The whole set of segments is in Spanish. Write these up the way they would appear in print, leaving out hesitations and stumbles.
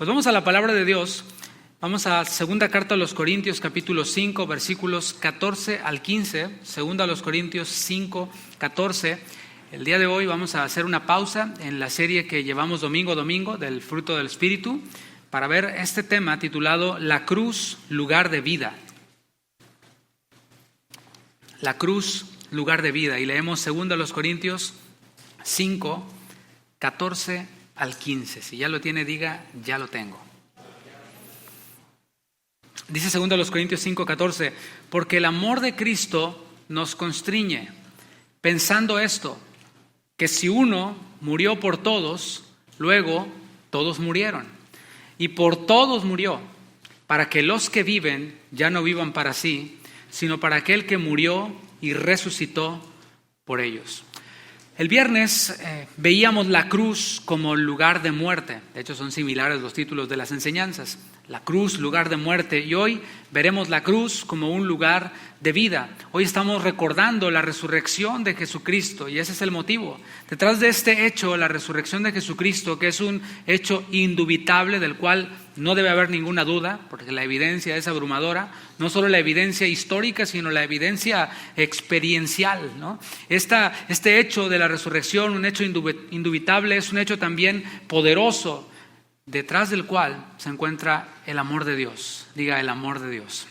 Pues vamos a la palabra de Dios. Vamos a segunda carta a los Corintios, capítulo 5, versículos 14 al 15. Segunda a los Corintios 5, 14. El día de hoy vamos a hacer una pausa en la serie que llevamos domingo a domingo del fruto del Espíritu para ver este tema titulado La cruz, lugar de vida. La cruz, lugar de vida. Y leemos segunda a los Corintios 5, 14 al 15. Si ya lo tiene, diga, ya lo tengo. Dice segundo a los Corintios 5, 14, porque el amor de Cristo nos constriñe, pensando esto, que si uno murió por todos, luego todos murieron. Y por todos murió, para que los que viven ya no vivan para sí, sino para aquel que murió y resucitó por ellos. El viernes veíamos la cruz como lugar de muerte. De hecho, son similares los títulos de las enseñanzas. La cruz, lugar de muerte. Y hoy veremos la cruz como un lugar de vida. Hoy estamos recordando la resurrección de Jesucristo y ese es el motivo. Detrás de este hecho, la resurrección de Jesucristo, que es un hecho indubitable del cual no debe haber ninguna duda, porque la evidencia es abrumadora, no solo la evidencia histórica, sino la evidencia experiencial, ¿no? Este hecho de la resurrección, un hecho indubitable, es un hecho también poderoso, detrás del cual se encuentra el amor de Dios. Diga, el amor de Dios.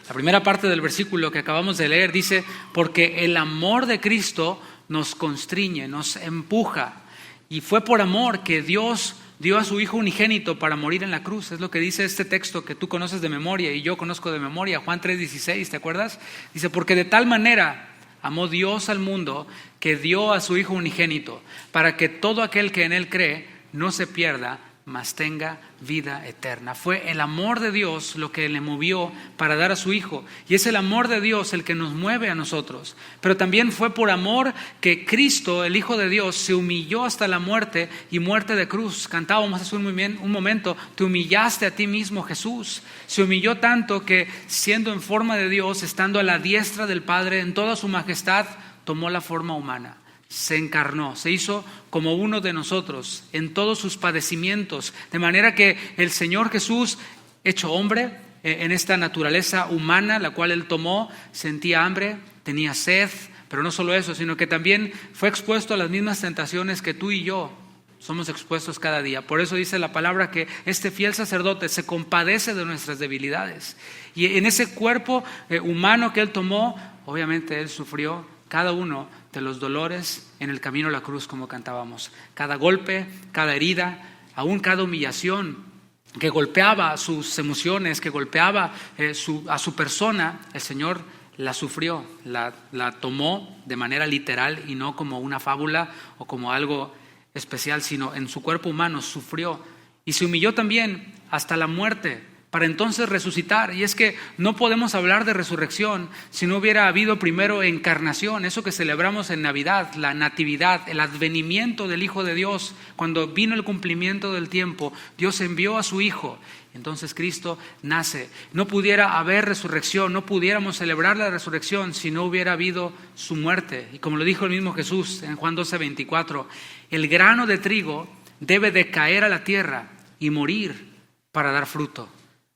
La primera parte del versículo que acabamos de leer dice, porque el amor de Cristo nos constriñe, nos empuja. Y fue por amor que Dios dio a su Hijo unigénito para morir en la cruz. Es lo que dice este texto que tú conoces de memoria y yo conozco de memoria. Juan 3:16, ¿te acuerdas? Dice, porque de tal manera amó Dios al mundo que dio a su Hijo unigénito para que todo aquel que en Él cree no se pierda, mas tenga vida eterna. Fue el amor de Dios lo que le movió para dar a su Hijo. Y es el amor de Dios el que nos mueve a nosotros. Pero también fue por amor que Cristo, el Hijo de Dios, se humilló hasta la muerte y muerte de cruz. Cantábamos hace un momento, te humillaste a ti mismo, Jesús. Se humilló tanto que, siendo en forma de Dios, estando a la diestra del Padre en toda su majestad, tomó la forma humana. Se encarnó, se hizo como uno de nosotros en todos sus padecimientos, de manera que el Señor Jesús, hecho hombre, en esta naturaleza humana, la cual Él tomó, sentía hambre, tenía sed, pero no solo eso, sino que también fue expuesto a las mismas tentaciones que tú y yo somos expuestos cada día. Por eso dice la palabra que este fiel sacerdote se compadece de nuestras debilidades. Y en ese cuerpo humano que Él tomó, obviamente Él sufrió cada uno de los dolores en el camino a la cruz, como cantábamos. Cada golpe, cada herida, aún cada humillación que golpeaba sus emociones, que golpeaba a su persona, el Señor la sufrió, la tomó de manera literal y no como una fábula o como algo especial, sino en su cuerpo humano sufrió y se humilló también hasta la muerte, para entonces resucitar. Y es que no podemos hablar de resurrección si no hubiera habido primero encarnación, eso que celebramos en Navidad, la natividad, el advenimiento del Hijo de Dios. Cuando vino el cumplimiento del tiempo, Dios envió a su Hijo. Entonces Cristo nace. No pudiera haber resurrección, no pudiéramos celebrar la resurrección si no hubiera habido su muerte. Y como lo dijo el mismo Jesús en Juan 12:24, el grano de trigo debe de caer a la tierra y morir para dar fruto.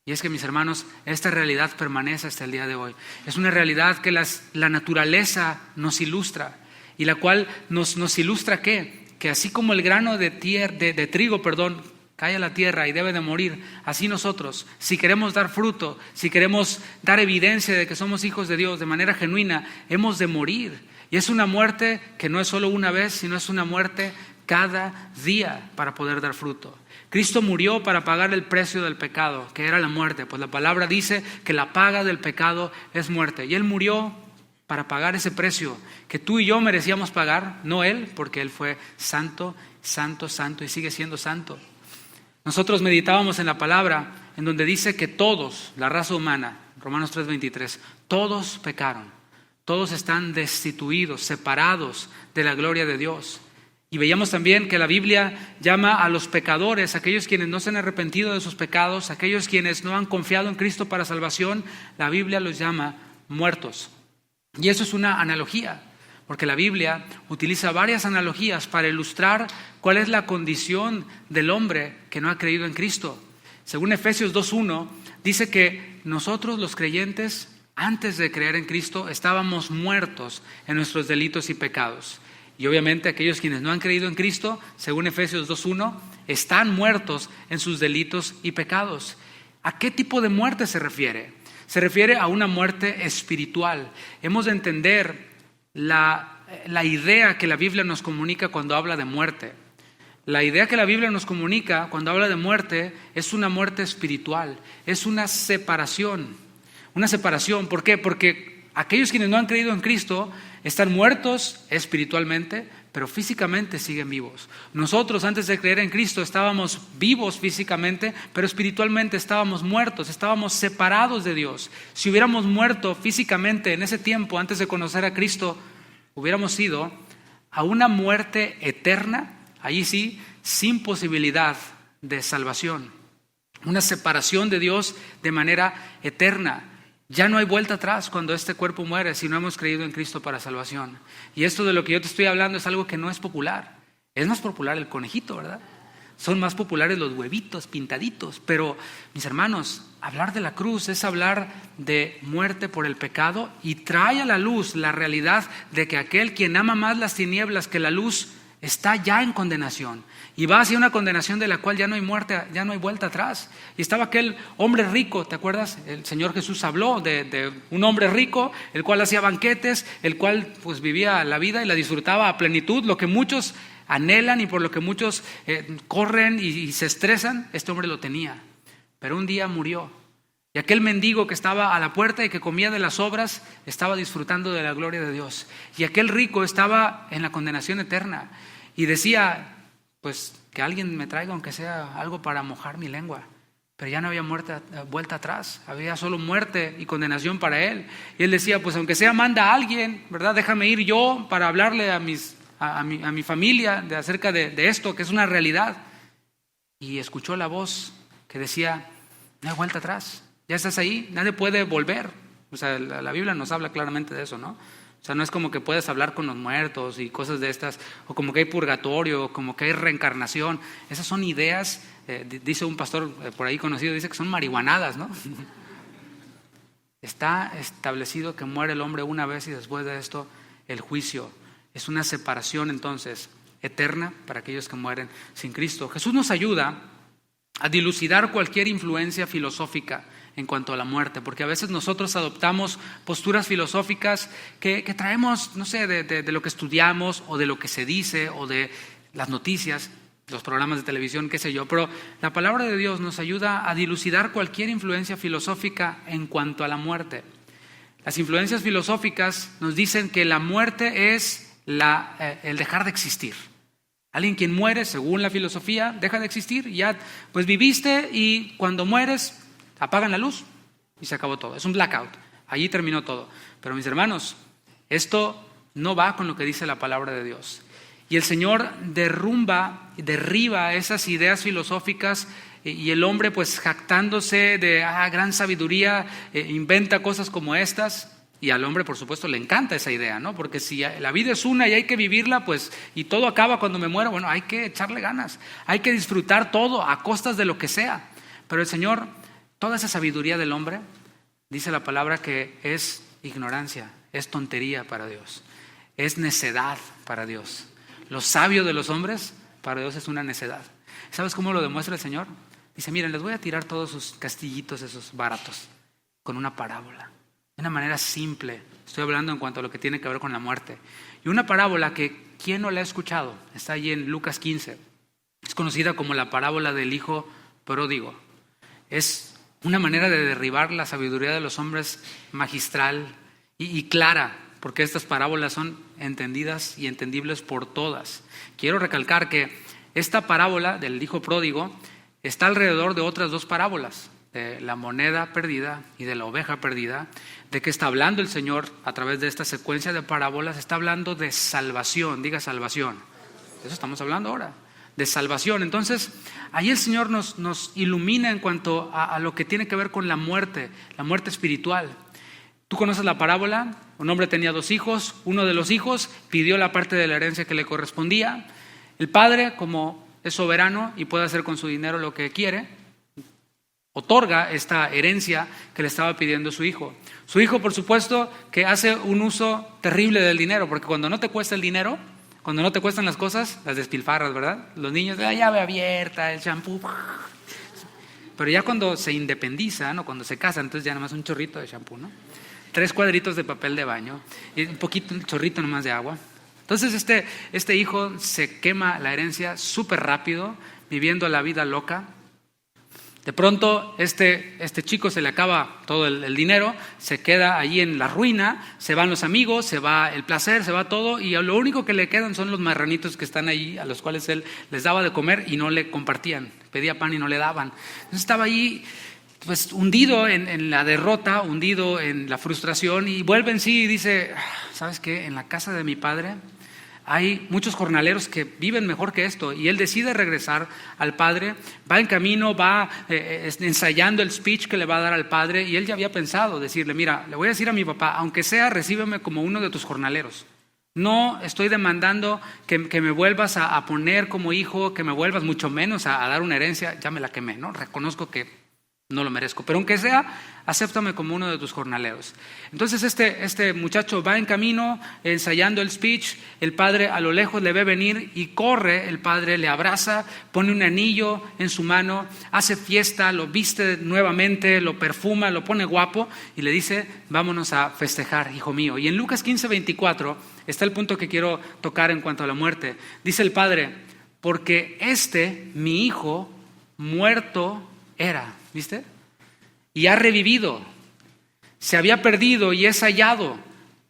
Y es que, mis hermanos, esta realidad permanece hasta el día de hoy. Es una realidad que la naturaleza nos ilustra y la cual nos ilustra ¿qué? Que así como el grano de trigo cae a la tierra y debe de morir, así nosotros, si queremos dar fruto, si queremos dar evidencia de que somos hijos de Dios de manera genuina, hemos de morir. Y es una muerte que no es solo una vez, sino es una muerte cada día para poder dar fruto. Cristo murió para pagar el precio del pecado, que era la muerte. Pues la palabra dice que la paga del pecado es muerte. Y Él murió para pagar ese precio que tú y yo merecíamos pagar, no Él, porque Él fue santo, santo, santo y sigue siendo santo. Nosotros meditábamos en la palabra en donde dice que todos, la raza humana, Romanos 3:23, todos pecaron, todos están destituidos, separados de la gloria de Dios. Y veíamos también que la Biblia llama a los pecadores, aquellos quienes no se han arrepentido de sus pecados, aquellos quienes no han confiado en Cristo para salvación, la Biblia los llama muertos. Y eso es una analogía, porque la Biblia utiliza varias analogías para ilustrar cuál es la condición del hombre que no ha creído en Cristo. Según Efesios 2:1, dice que nosotros los creyentes, antes de creer en Cristo, estábamos muertos en nuestros delitos y pecados. Y obviamente aquellos quienes no han creído en Cristo, según Efesios 2:1, están muertos en sus delitos y pecados. ¿A qué tipo de muerte se refiere? Se refiere a una muerte espiritual. Hemos de entender la idea que la Biblia nos comunica cuando habla de muerte. La idea que la Biblia nos comunica cuando habla de muerte es una muerte espiritual, es una separación. Una separación, ¿por qué? Porque aquellos quienes no han creído en Cristo están muertos espiritualmente, pero físicamente siguen vivos. Nosotros antes de creer en Cristo estábamos vivos físicamente, pero espiritualmente estábamos muertos, estábamos separados de Dios. Si hubiéramos muerto físicamente en ese tiempo antes de conocer a Cristo, hubiéramos ido a una muerte eterna, allí sí, sin posibilidad de salvación. Una separación de Dios de manera eterna. Ya no hay vuelta atrás cuando este cuerpo muere si no hemos creído en Cristo para salvación. Y esto de lo que yo te estoy hablando es algo que no es popular. Es más popular el conejito, ¿verdad? Son más populares los huevitos pintaditos. Pero, mis hermanos, hablar de la cruz es hablar de muerte por el pecado y trae a la luz la realidad de que aquel quien ama más las tinieblas que la luz está ya en condenación y va hacia una condenación de la cual ya no hay muerte, ya no hay vuelta atrás. Y estaba aquel hombre rico, ¿te acuerdas? El Señor Jesús habló de un hombre rico, el cual hacía banquetes, el cual pues vivía la vida y la disfrutaba a plenitud, lo que muchos anhelan y por lo que muchos corren y se estresan. Este hombre lo tenía, pero un día murió. Y aquel mendigo que estaba a la puerta y que comía de las obras estaba disfrutando de la gloria de Dios. Y aquel rico estaba en la condenación eterna y decía, pues que alguien me traiga aunque sea algo para mojar mi lengua. Pero ya no había vuelta atrás, había solo muerte y condenación para él. Y él decía, pues aunque sea manda a alguien, ¿verdad? Déjame ir yo para hablarle a mi familia acerca de esto, que es una realidad. Y escuchó la voz que decía, no hay vuelta atrás. Ya estás ahí, nadie puede volver. O sea, la Biblia nos habla claramente de eso, ¿no? O sea, no es como que puedas hablar con los muertos y cosas de estas, o como que hay purgatorio, o como que hay reencarnación. Esas son ideas, dice un pastor por ahí conocido, dice que son marihuanadas, ¿no? Está establecido que muere el hombre una vez y después de esto el juicio. Es una separación entonces eterna para aquellos que mueren sin Cristo. Jesús nos ayuda a dilucidar cualquier influencia filosófica en cuanto a la muerte, porque a veces nosotros adoptamos posturas filosóficas que traemos, no sé, de lo que estudiamos o de lo que se dice o de las noticias, los programas de televisión, qué sé yo, pero la palabra de Dios nos ayuda a dilucidar cualquier influencia filosófica en cuanto a la muerte. Las influencias filosóficas nos dicen que la muerte es el dejar de existir. Alguien quien muere, según la filosofía, deja de existir, ya pues viviste y cuando mueres apagan la luz y se acabó todo. Es un blackout, allí terminó todo. Pero mis hermanos, esto no va con lo que dice la palabra de Dios. Y el Señor derriba esas ideas filosóficas y el hombre pues jactándose de gran sabiduría inventa cosas como estas. Y al hombre, por supuesto, le encanta esa idea, ¿no? Porque si la vida es una y hay que vivirla, pues, y todo acaba cuando me muero, bueno, hay que echarle ganas, hay que disfrutar todo a costas de lo que sea. Pero el Señor, toda esa sabiduría del hombre, dice la palabra que es ignorancia, es tontería para Dios, es necedad para Dios. Lo sabio de los hombres, para Dios es una necedad. ¿Sabes cómo lo demuestra el Señor? Dice, miren, les voy a tirar todos sus castillitos, esos baratos, con una parábola. De una manera simple, estoy hablando en cuanto a lo que tiene que ver con la muerte. Y una parábola que, ¿quién no la ha escuchado? Está allí en Lucas 15. Es conocida como la parábola del hijo pródigo. Es una manera de derribar la sabiduría de los hombres magistral y clara, porque estas parábolas son entendidas y entendibles por todas. Quiero recalcar que esta parábola del hijo pródigo está alrededor de otras dos parábolas, de la moneda perdida y de la oveja perdida. ¿De qué está hablando el Señor a través de esta secuencia de parábolas? Está hablando de salvación, diga salvación. De eso estamos hablando ahora, de salvación. Entonces, ahí el Señor nos ilumina en cuanto a lo que tiene que ver con la muerte espiritual. Tú conoces la parábola. Un hombre tenía 2 hijos. Uno de los hijos pidió la parte de la herencia que le correspondía. El padre, como es soberano y puede hacer con su dinero lo que quiere, otorga esta herencia que le estaba pidiendo su hijo. Su hijo, por supuesto, que hace un uso terrible del dinero, porque cuando no te cuesta el dinero, cuando no te cuestan las cosas, las despilfarras, ¿verdad? Los niños, la llave abierta, el shampoo. Pero ya cuando se independizan o cuando se casan, entonces ya nada más un chorrito de shampoo, ¿no? 3 cuadritos de papel de baño y un poquito, un chorrito nomás de agua. Entonces este hijo se quema la herencia súper rápido, viviendo la vida loca. De pronto este chico se le acaba todo el dinero, se queda allí en la ruina, se van los amigos, se va el placer, se va todo, y lo único que le quedan son los marranitos que están allí, a los cuales él les daba de comer y no le compartían, pedía pan y no le daban. Entonces estaba allí pues hundido en la derrota, hundido en la frustración, y vuelve en sí y dice, ¿sabes qué? En la casa de mi padre hay muchos jornaleros que viven mejor que esto, y él decide regresar al padre, va en camino, va ensayando el speech que le va a dar al padre, y él ya había pensado decirle, mira, le voy a decir a mi papá, aunque sea, recíbeme como uno de tus jornaleros. No estoy demandando que me vuelvas a poner como hijo, que me vuelvas mucho menos a dar una herencia, ya me la quemé, ¿no? Reconozco que no lo merezco, pero aunque sea, acéptame como uno de tus jornaleros. Entonces este muchacho va en camino, ensayando el speech, el padre a lo lejos le ve venir y corre, el padre le abraza, pone un anillo en su mano, hace fiesta, lo viste nuevamente, lo perfuma, lo pone guapo y le dice, vámonos a festejar, hijo mío. Y en Lucas 15:24 está el punto que quiero tocar en cuanto a la muerte. Dice el padre, porque mi hijo, muerto era. ¿Viste? Y ha revivido, se había perdido y es hallado.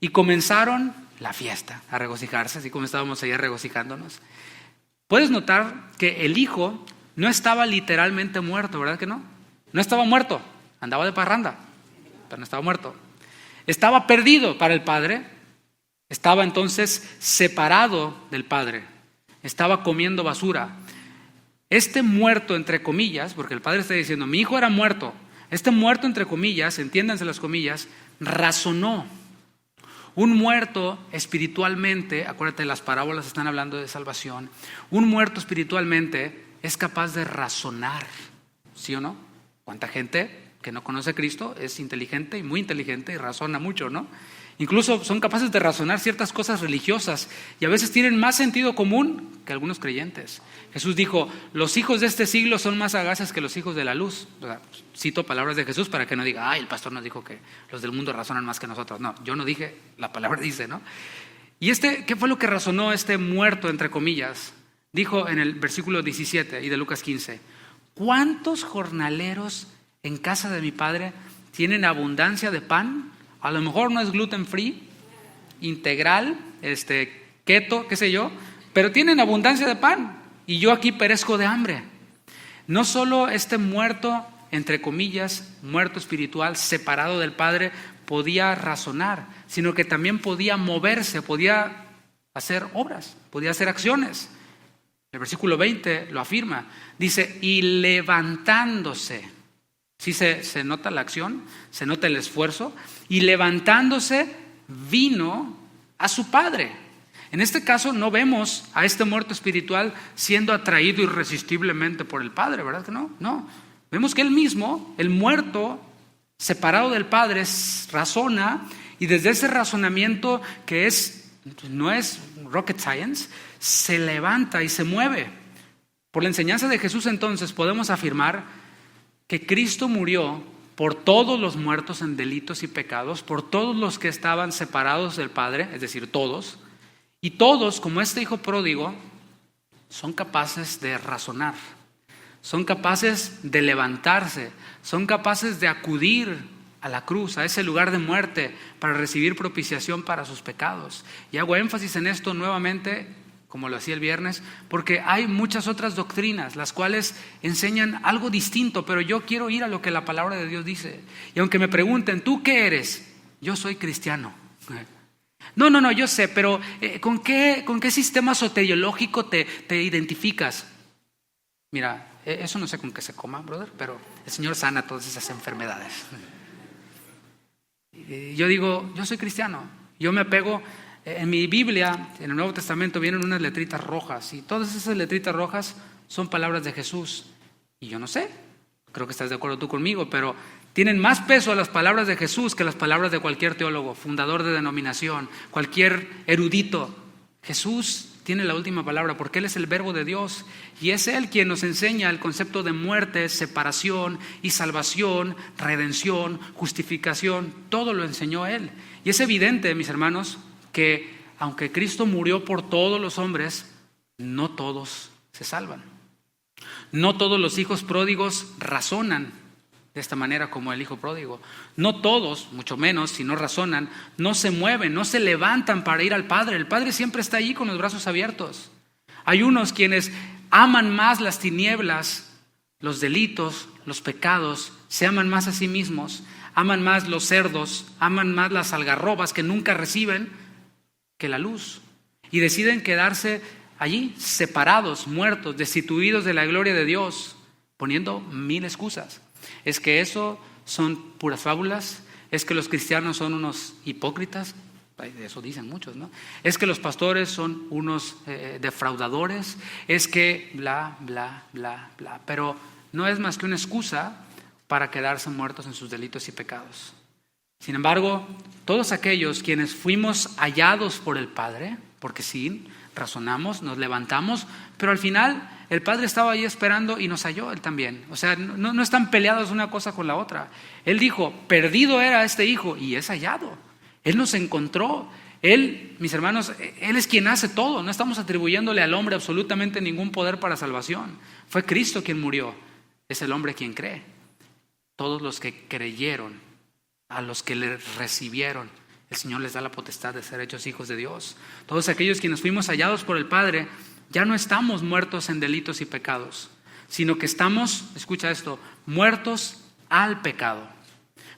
Y comenzaron la fiesta, a regocijarse, así como estábamos allá regocijándonos. Puedes notar que el hijo no estaba literalmente muerto, ¿verdad que no? No estaba muerto, andaba de parranda, pero no estaba muerto. Estaba perdido para el padre, estaba entonces separado del padre, estaba comiendo basura. Este muerto, entre comillas, porque el padre está diciendo, mi hijo era muerto. Este muerto, entre comillas, entiéndanse las comillas, razonó. Un muerto espiritualmente, acuérdate, las parábolas están hablando de salvación. Un muerto espiritualmente es capaz de razonar, ¿sí o no? ¿Cuánta gente que no conoce a Cristo es inteligente y muy inteligente y razona mucho, ¿no? Incluso son capaces de razonar ciertas cosas religiosas y a veces tienen más sentido común que algunos creyentes. Jesús dijo, los hijos de este siglo son más sagaces que los hijos de la luz. O sea, cito palabras de Jesús para que no diga, el pastor nos dijo que los del mundo razonan más que nosotros. No, yo no dije, la palabra dice, ¿no? Y ¿qué fue lo que razonó este muerto, entre comillas? Dijo en el versículo 17 y de Lucas 15, ¿cuántos jornaleros en casa de mi padre tienen abundancia de pan? A lo mejor no es gluten free, integral, keto, qué sé yo, pero tienen abundancia de pan y yo aquí perezco de hambre. No solo este muerto, entre comillas, muerto espiritual, separado del Padre, podía razonar, sino que también podía moverse, podía hacer obras, podía hacer acciones. El versículo 20 lo afirma, dice, y levantándose. Sí se nota la acción, se nota el esfuerzo, y levantándose vino a su padre. En este caso no vemos a este muerto espiritual siendo atraído irresistiblemente por el padre, ¿verdad que no? No, vemos que él mismo, el muerto, separado del padre, razona, y desde ese razonamiento que no es rocket science, se levanta y se mueve. Por la enseñanza de Jesús entonces podemos afirmar que Cristo murió por todos los muertos en delitos y pecados, por todos los que estaban separados del Padre, es decir, todos, y todos, como este hijo pródigo, son capaces de razonar, son capaces de levantarse, son capaces de acudir a la cruz, a ese lugar de muerte, para recibir propiciación para sus pecados. Y hago énfasis en esto nuevamente, como lo hacía el viernes, porque hay muchas otras doctrinas, las cuales enseñan algo distinto, pero yo quiero ir a lo que la palabra de Dios dice. Y aunque me pregunten, ¿tú qué eres? Yo soy cristiano. No, yo sé, pero ¿con qué sistema soteriológico te identificas? Mira, eso no sé con qué se coma, brother, pero el Señor sana todas esas enfermedades. Yo digo, yo soy cristiano, yo me apego, en mi Biblia, en el Nuevo Testamento vienen unas letritas rojas y todas esas letritas rojas son palabras de Jesús. Y yo no sé, creo que estás de acuerdo tú conmigo, pero tienen más peso las palabras de Jesús que las palabras de cualquier teólogo, fundador de denominación, cualquier erudito. Jesús tiene la última palabra porque Él es el Verbo de Dios y es Él quien nos enseña el concepto de muerte, separación y salvación, redención, justificación. Todo lo enseñó Él. Y es evidente, mis hermanos, que aunque Cristo murió por todos los hombres, no todos se salvan. No todos los hijos pródigos razonan de esta manera como el hijo pródigo. No todos, mucho menos, si no razonan, no se mueven, no se levantan para ir al Padre. El Padre siempre está allí con los brazos abiertos. Hay unos quienes aman más las tinieblas, los delitos, los pecados, se aman más a sí mismos, aman más los cerdos, aman más las algarrobas que nunca reciben que la luz. Y deciden quedarse allí, separados, muertos, destituidos de la gloria de Dios, poniendo mil excusas. Es que eso son puras fábulas, es que los cristianos son unos hipócritas, eso dicen muchos, ¿no? Es que los pastores son unos defraudadores, es que bla, bla, bla, bla. Pero no es más que una excusa para quedarse muertos en sus delitos y pecados. Sin embargo, todos aquellos quienes fuimos hallados por el Padre, porque sí, razonamos, nos levantamos, pero al final el Padre estaba ahí esperando y nos halló Él también. O sea, no están peleados una cosa con la otra. Él dijo, perdido era este hijo y es hallado. Él nos encontró. Él, mis hermanos, Él es quien hace todo. No estamos atribuyéndole al hombre absolutamente ningún poder para salvación. Fue Cristo quien murió. Es el hombre quien cree. Todos los que creyeron, a los que le recibieron, el Señor les da la potestad de ser hechos hijos de Dios. Todos aquellos quienes fuimos hallados por el Padre, ya no estamos muertos en delitos y pecados, sino que estamos, escucha esto, muertos al pecado.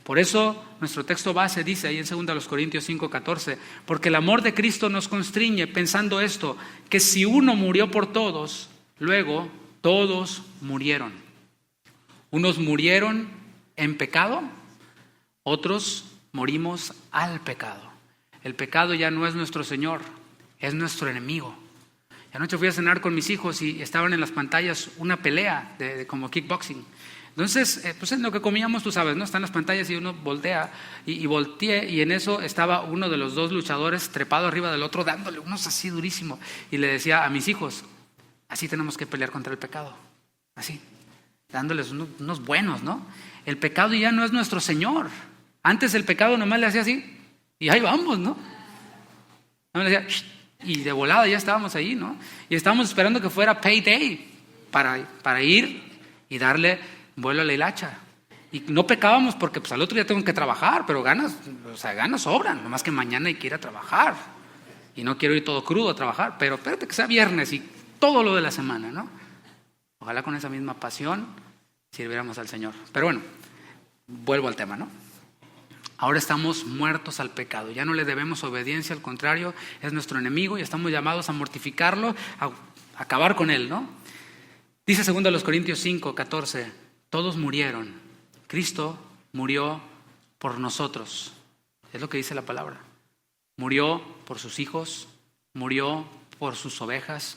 Por eso nuestro texto base dice ahí en 2 Corintios 5:14, porque el amor de Cristo nos constriñe pensando esto, que si uno murió por todos, luego todos murieron. Unos murieron en pecado, otros morimos al pecado. El pecado ya no es nuestro Señor, es nuestro enemigo. Anoche fui a cenar con mis hijos y estaban en las pantallas una pelea de como kickboxing. Entonces, pues en lo que comíamos, tú sabes, ¿no? Están las pantallas y uno voltea y volteé y en eso estaba uno de los dos luchadores trepado arriba del otro dándole unos así durísimo. Y le decía a mis hijos, así tenemos que pelear contra el pecado. Así, dándoles unos buenos, ¿no? El pecado ya no es nuestro Señor. Antes el pecado nomás le hacía así y ahí vamos, ¿no? No le decía, y de volada ya estábamos ahí, ¿no? Y estábamos esperando que fuera payday para ir y darle vuelo a la hilacha. Y no pecábamos porque pues al otro día tengo que trabajar, pero ganas sobran, nomás que mañana hay que ir a trabajar. Y no quiero ir todo crudo a trabajar, pero espérate que sea viernes y todo lo de la semana, ¿no? Ojalá con esa misma pasión sirviéramos al Señor. Pero bueno, vuelvo al tema, ¿no? Ahora estamos muertos al pecado, ya no le debemos obediencia, al contrario, es nuestro enemigo y estamos llamados a mortificarlo, a acabar con él, ¿no? Dice 2 Corintios 5:14, todos murieron, Cristo murió por nosotros, es lo que dice la palabra. Murió por sus hijos, murió por sus ovejas,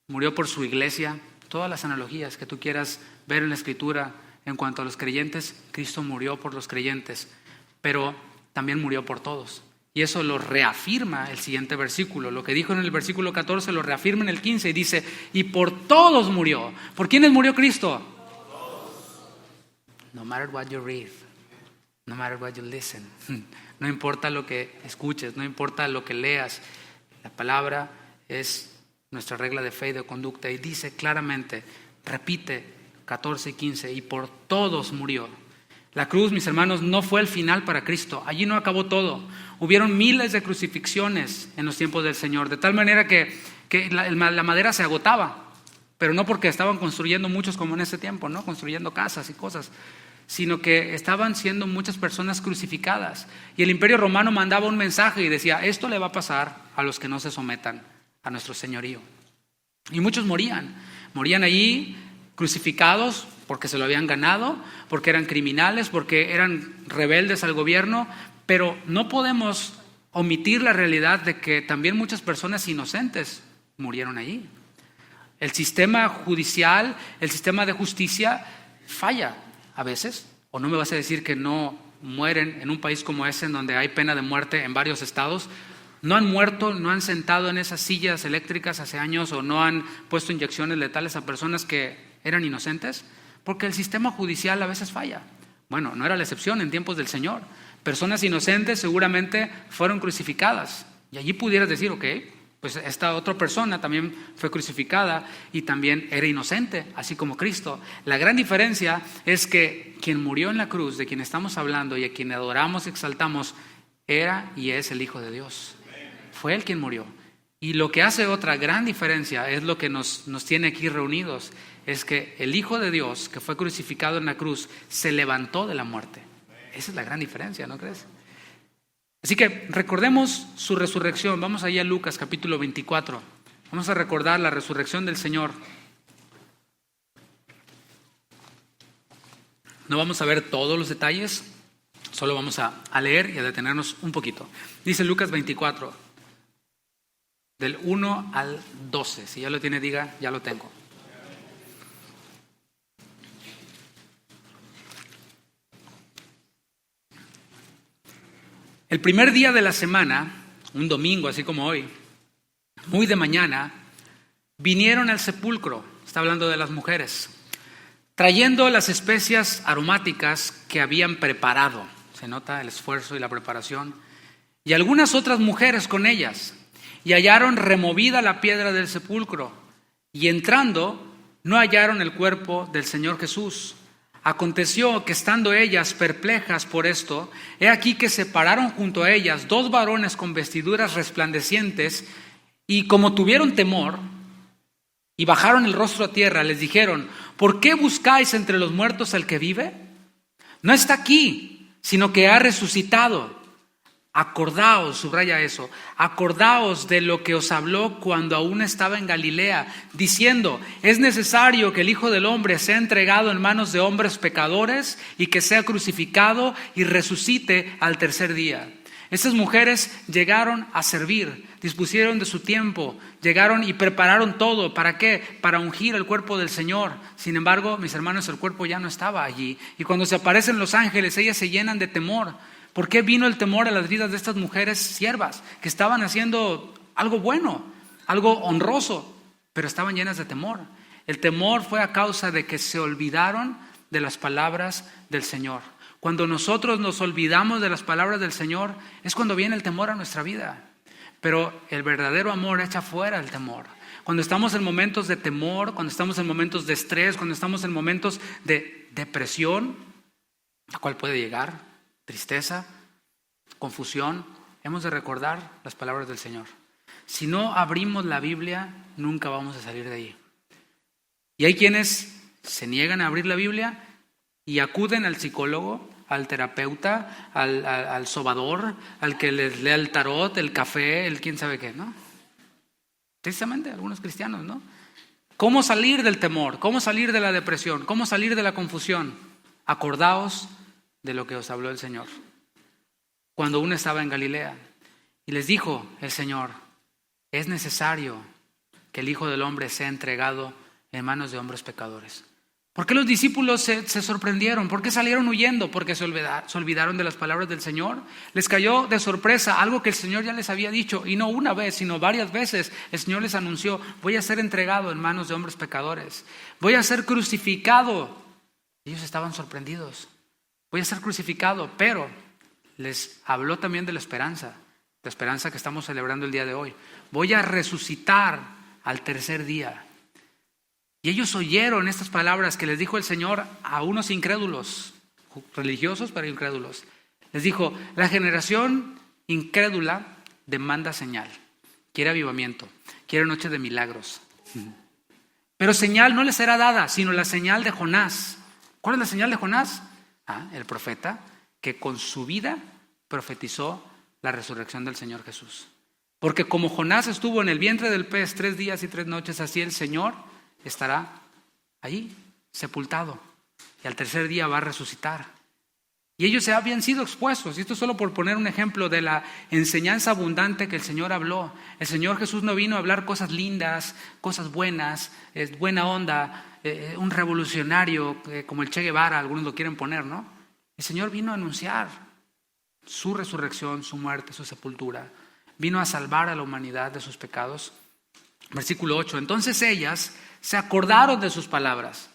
murió por su iglesia, todas las analogías que tú quieras ver en la Escritura en cuanto a los creyentes, Cristo murió por los creyentes. Pero también murió por todos. Y eso lo reafirma el siguiente versículo. Lo que dijo en el versículo 14 lo reafirma en el 15 y dice, y por todos murió. ¿Por quiénes murió Cristo? No matter what you read, no matter what you listen, no importa lo que escuches, no importa lo que leas, la palabra es nuestra regla de fe y de conducta. Y dice claramente, repite 14 y 15, y por todos murió. La cruz, mis hermanos, no fue el final para Cristo. Allí no acabó todo. Hubieron miles de crucifixiones en los tiempos del Señor, de tal manera que la madera se agotaba, pero no porque estaban construyendo muchos como en ese tiempo, ¿no? Construyendo casas y cosas, sino que estaban siendo muchas personas crucificadas. Y el Imperio Romano mandaba un mensaje y decía, esto le va a pasar a los que no se sometan a nuestro señorío. Y muchos morían allí crucificados porque se lo habían ganado, porque eran criminales, porque eran rebeldes al gobierno, Pero no podemos omitir la realidad de que también muchas personas inocentes murieron allí. El sistema judicial, el sistema de justicia falla a veces. O no me vas a decir que no mueren en un país como ese, en donde hay pena de muerte en varios estados. No han muerto, no han sentado en esas sillas eléctricas hace años, o no han puesto inyecciones letales a personas que eran inocentes, porque el sistema judicial a veces falla. Bueno, no era la excepción en tiempos del Señor. Personas inocentes seguramente fueron crucificadas. Y allí pudieras decir, ok, pues esta otra persona también fue crucificada y también era inocente, así como Cristo. La gran diferencia es que quien murió en la cruz, de quien estamos hablando y a quien adoramos y exaltamos, era y es el Hijo de Dios. Fue Él quien murió. Y lo que hace otra gran diferencia es lo que nos tiene aquí reunidos, es que el Hijo de Dios, que fue crucificado en la cruz, se levantó de la muerte. Esa es la gran diferencia, ¿no crees? Así que recordemos su resurrección. Vamos allá a Lucas capítulo 24. Vamos a recordar la resurrección del Señor. No vamos a ver todos los detalles, solo vamos a leer y a detenernos un poquito. Dice Lucas 24, del 1 al 12. Si ya lo tiene, diga, ya lo tengo. El primer día de la semana, un domingo así como hoy, muy de mañana, vinieron al sepulcro, está hablando de las mujeres, trayendo las especias aromáticas que habían preparado. Se nota el esfuerzo y la preparación. Y algunas otras mujeres con ellas. Y hallaron removida la piedra del sepulcro. Y entrando, no hallaron el cuerpo del Señor Jesús. Aconteció que estando ellas perplejas por esto, he aquí que se pararon junto a ellas 2 varones con vestiduras resplandecientes, y como tuvieron temor y bajaron el rostro a tierra, les dijeron: ¿por qué buscáis entre los muertos al que vive? No está aquí, sino que ha resucitado. Acordaos, subraya eso, acordaos de lo que os habló cuando aún estaba en Galilea, diciendo: es necesario que el Hijo del Hombre sea entregado en manos de hombres pecadores y que sea crucificado y resucite al tercer día. Estas mujeres llegaron a servir, dispusieron de su tiempo, llegaron y prepararon todo. ¿Para qué? Para ungir el cuerpo del Señor. Sin embargo, mis hermanos, el cuerpo ya no estaba allí. Y cuando se aparecen los ángeles, ellas se llenan de temor. ¿Por qué vino el temor a las vidas de estas mujeres siervas que estaban haciendo algo bueno, algo honroso, pero estaban llenas de temor? El temor fue a causa de que se olvidaron de las palabras del Señor. Cuando nosotros nos olvidamos de las palabras del Señor, es cuando viene el temor a nuestra vida. Pero el verdadero amor echa fuera el temor. Cuando estamos en momentos de temor, cuando estamos en momentos de estrés, cuando estamos en momentos de depresión, ¿a cuál puede llegar? Tristeza, confusión, hemos de recordar las palabras del Señor. Si no abrimos la Biblia, nunca vamos a salir de ahí. Y hay quienes se niegan a abrir la Biblia y acuden al psicólogo, al terapeuta, al sobador, al que les lea el tarot, el café, el quién sabe qué, ¿no? Tristemente, algunos cristianos, ¿no? ¿Cómo salir del temor? ¿Cómo salir de la depresión? ¿Cómo salir de la confusión? Acordaos de lo que os habló el Señor cuando uno estaba en Galilea. Y les dijo el Señor: es necesario que el Hijo del Hombre sea entregado en manos de hombres pecadores. ¿Por qué los discípulos se sorprendieron? ¿Por qué salieron huyendo? Porque se olvidaron de las palabras del Señor. Les cayó de sorpresa algo que el Señor ya les había dicho, y no una vez, sino varias veces. El Señor les anunció: voy a ser entregado en manos de hombres pecadores, voy a ser crucificado. Ellos estaban sorprendidos. Voy a ser crucificado, pero les habló también de la esperanza que estamos celebrando el día de hoy. Voy a resucitar al tercer día. Y ellos oyeron estas palabras que les dijo el Señor a unos incrédulos, religiosos pero incrédulos. Les dijo: la generación incrédula demanda señal, quiere avivamiento, quiere noche de milagros. Pero señal no les será dada, sino la señal de Jonás. ¿Cuál es la señal de Jonás? El profeta que con su vida profetizó la resurrección del Señor Jesús. Porque como Jonás estuvo en el vientre del pez 3 días y 3 noches, así el Señor estará allí, sepultado, y al tercer día va a resucitar. Y ellos ya habían sido expuestos. Y esto solo por poner un ejemplo de la enseñanza abundante que el Señor habló. El Señor Jesús no vino a hablar cosas lindas, cosas buenas, buena onda, un revolucionario como el Che Guevara, algunos lo quieren poner, ¿no? El Señor vino a anunciar su resurrección, su muerte, su sepultura. Vino a salvar a la humanidad de sus pecados. Versículo 8. Entonces ellas se acordaron de sus palabras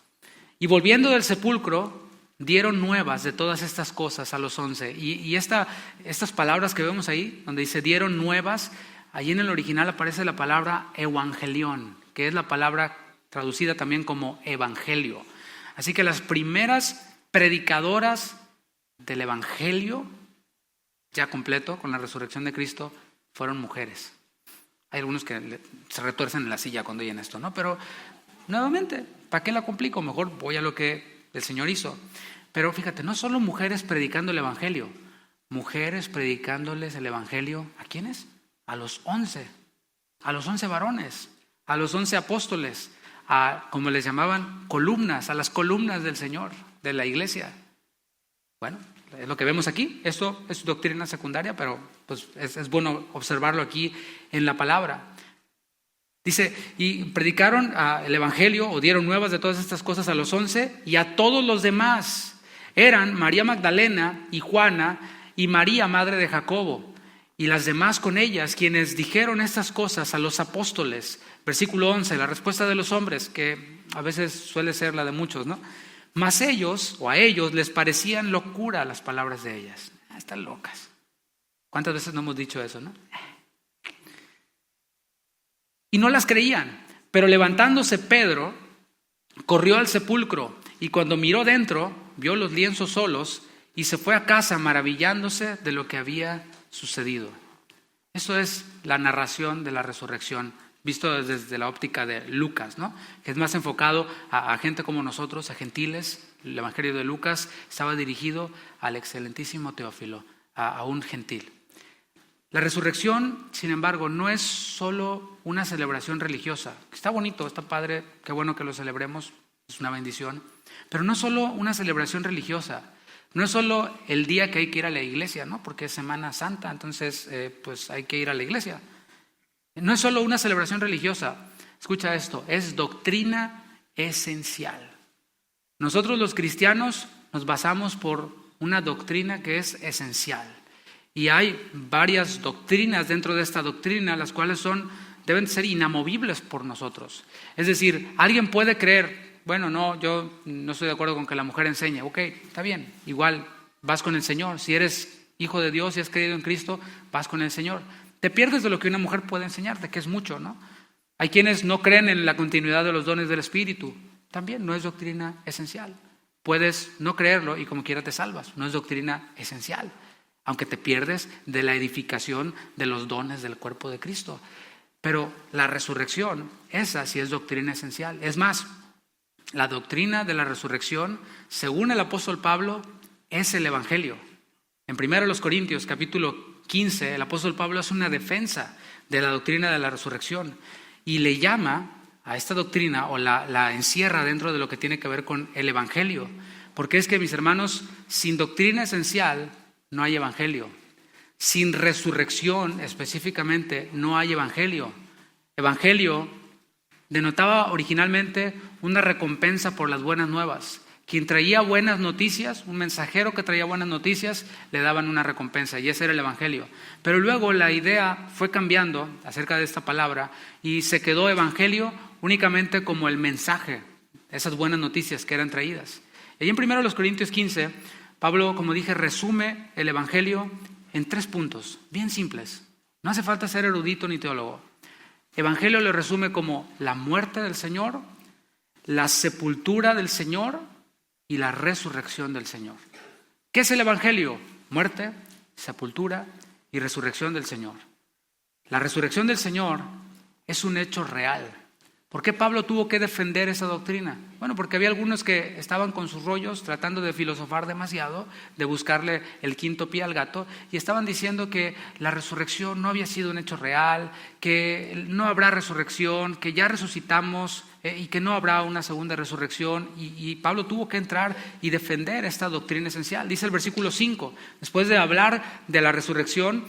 y volviendo del sepulcro dieron nuevas de todas estas cosas a los 11. Y estas palabras que vemos ahí, donde dice dieron nuevas, allí en el original aparece la palabra evangelión, que es la palabra traducida también como evangelio. Así que las primeras predicadoras del evangelio, ya completo con la resurrección de Cristo, fueron mujeres. Hay algunos que se retuercen en la silla cuando oyen esto, ¿no? Pero nuevamente, ¿para qué la complico? Mejor voy a lo que el Señor hizo. Pero fíjate, no solo mujeres predicando el evangelio, mujeres predicándoles el evangelio, ¿a quiénes? A los 11 varones, a los 11 apóstoles, como les llamaban, columnas, a las columnas del Señor, de la iglesia. Bueno, es lo que vemos aquí. Esto es doctrina secundaria, pero pues es bueno observarlo aquí en la palabra. Dice, y predicaron el evangelio o dieron nuevas de todas estas cosas a los 11 y a todos los demás. Eran María Magdalena y Juana y María, madre de Jacobo, y las demás con ellas, quienes dijeron estas cosas a los apóstoles. Versículo 11, la respuesta de los hombres, que a veces suele ser la de muchos, ¿no? Mas ellos, o a ellos, les parecían locura las palabras de ellas. Están locas. ¿Cuántas veces no hemos dicho eso, no? Y no las creían, pero levantándose Pedro, corrió al sepulcro y cuando miró dentro, vio los lienzos solos y se fue a casa maravillándose de lo que había sucedido. Eso es la narración de la resurrección, visto desde la óptica de Lucas, ¿no? Que es más enfocado a gente como nosotros, a gentiles. El Evangelio de Lucas estaba dirigido al excelentísimo Teófilo, a un gentil. La resurrección, sin embargo, no es solo una celebración religiosa. Está bonito, está padre, qué bueno que lo celebremos, es una bendición. Pero no es solo una celebración religiosa, no es solo el día que hay que ir a la iglesia, ¿no? Porque es Semana Santa, entonces pues hay que ir a la iglesia. No es solo una celebración religiosa, escucha esto, es doctrina esencial. Nosotros los cristianos nos basamos por una doctrina que es esencial. Y hay varias doctrinas dentro de esta doctrina, las cuales deben ser inamovibles por nosotros. Es decir, alguien puede creer, bueno, no, yo no estoy de acuerdo con que la mujer enseñe. Ok, está bien, igual vas con el Señor. Si eres hijo de Dios y has creído en Cristo, vas con el Señor. Te pierdes de lo que una mujer puede enseñarte, que es mucho, ¿no? Hay quienes no creen en la continuidad de los dones del Espíritu. También no es doctrina esencial. Puedes no creerlo y como quiera te salvas. No es doctrina esencial, aunque te pierdes de la edificación de los dones del cuerpo de Cristo. Pero la resurrección, esa sí es doctrina esencial. Es más, la doctrina de la resurrección, según el apóstol Pablo, es el evangelio. En 1 Corintios capítulo 15, el apóstol Pablo hace una defensa de la doctrina de la resurrección y le llama a esta doctrina o la encierra dentro de lo que tiene que ver con el evangelio. Porque es que, mis hermanos, sin doctrina esencial no hay evangelio. Sin resurrección específicamente no hay evangelio. Evangelio denotaba originalmente una recompensa por las buenas nuevas. Quien traía buenas noticias, un mensajero que traía buenas noticias, le daban una recompensa y ese era el evangelio. Pero luego la idea fue cambiando acerca de esta palabra y se quedó evangelio únicamente como el mensaje, esas buenas noticias que eran traídas. Y ahí en 1 Corintios 15, Pablo, como dije, resume el evangelio en 3 puntos, bien simples. No hace falta ser erudito ni teólogo. Evangelio lo resume como la muerte del Señor, la sepultura del Señor y la resurrección del Señor. ¿Qué es el evangelio? Muerte, sepultura y resurrección del Señor. La resurrección del Señor es un hecho real. ¿Por qué Pablo tuvo que defender esa doctrina? Bueno, porque había algunos que estaban con sus rollos tratando de filosofar demasiado, de buscarle el quinto pie al gato, y estaban diciendo que la resurrección no había sido un hecho real, que no habrá resurrección, que ya resucitamos y que no habrá una segunda resurrección, y Pablo tuvo que entrar y defender esta doctrina esencial. Dice el versículo 5, después de hablar de la resurrección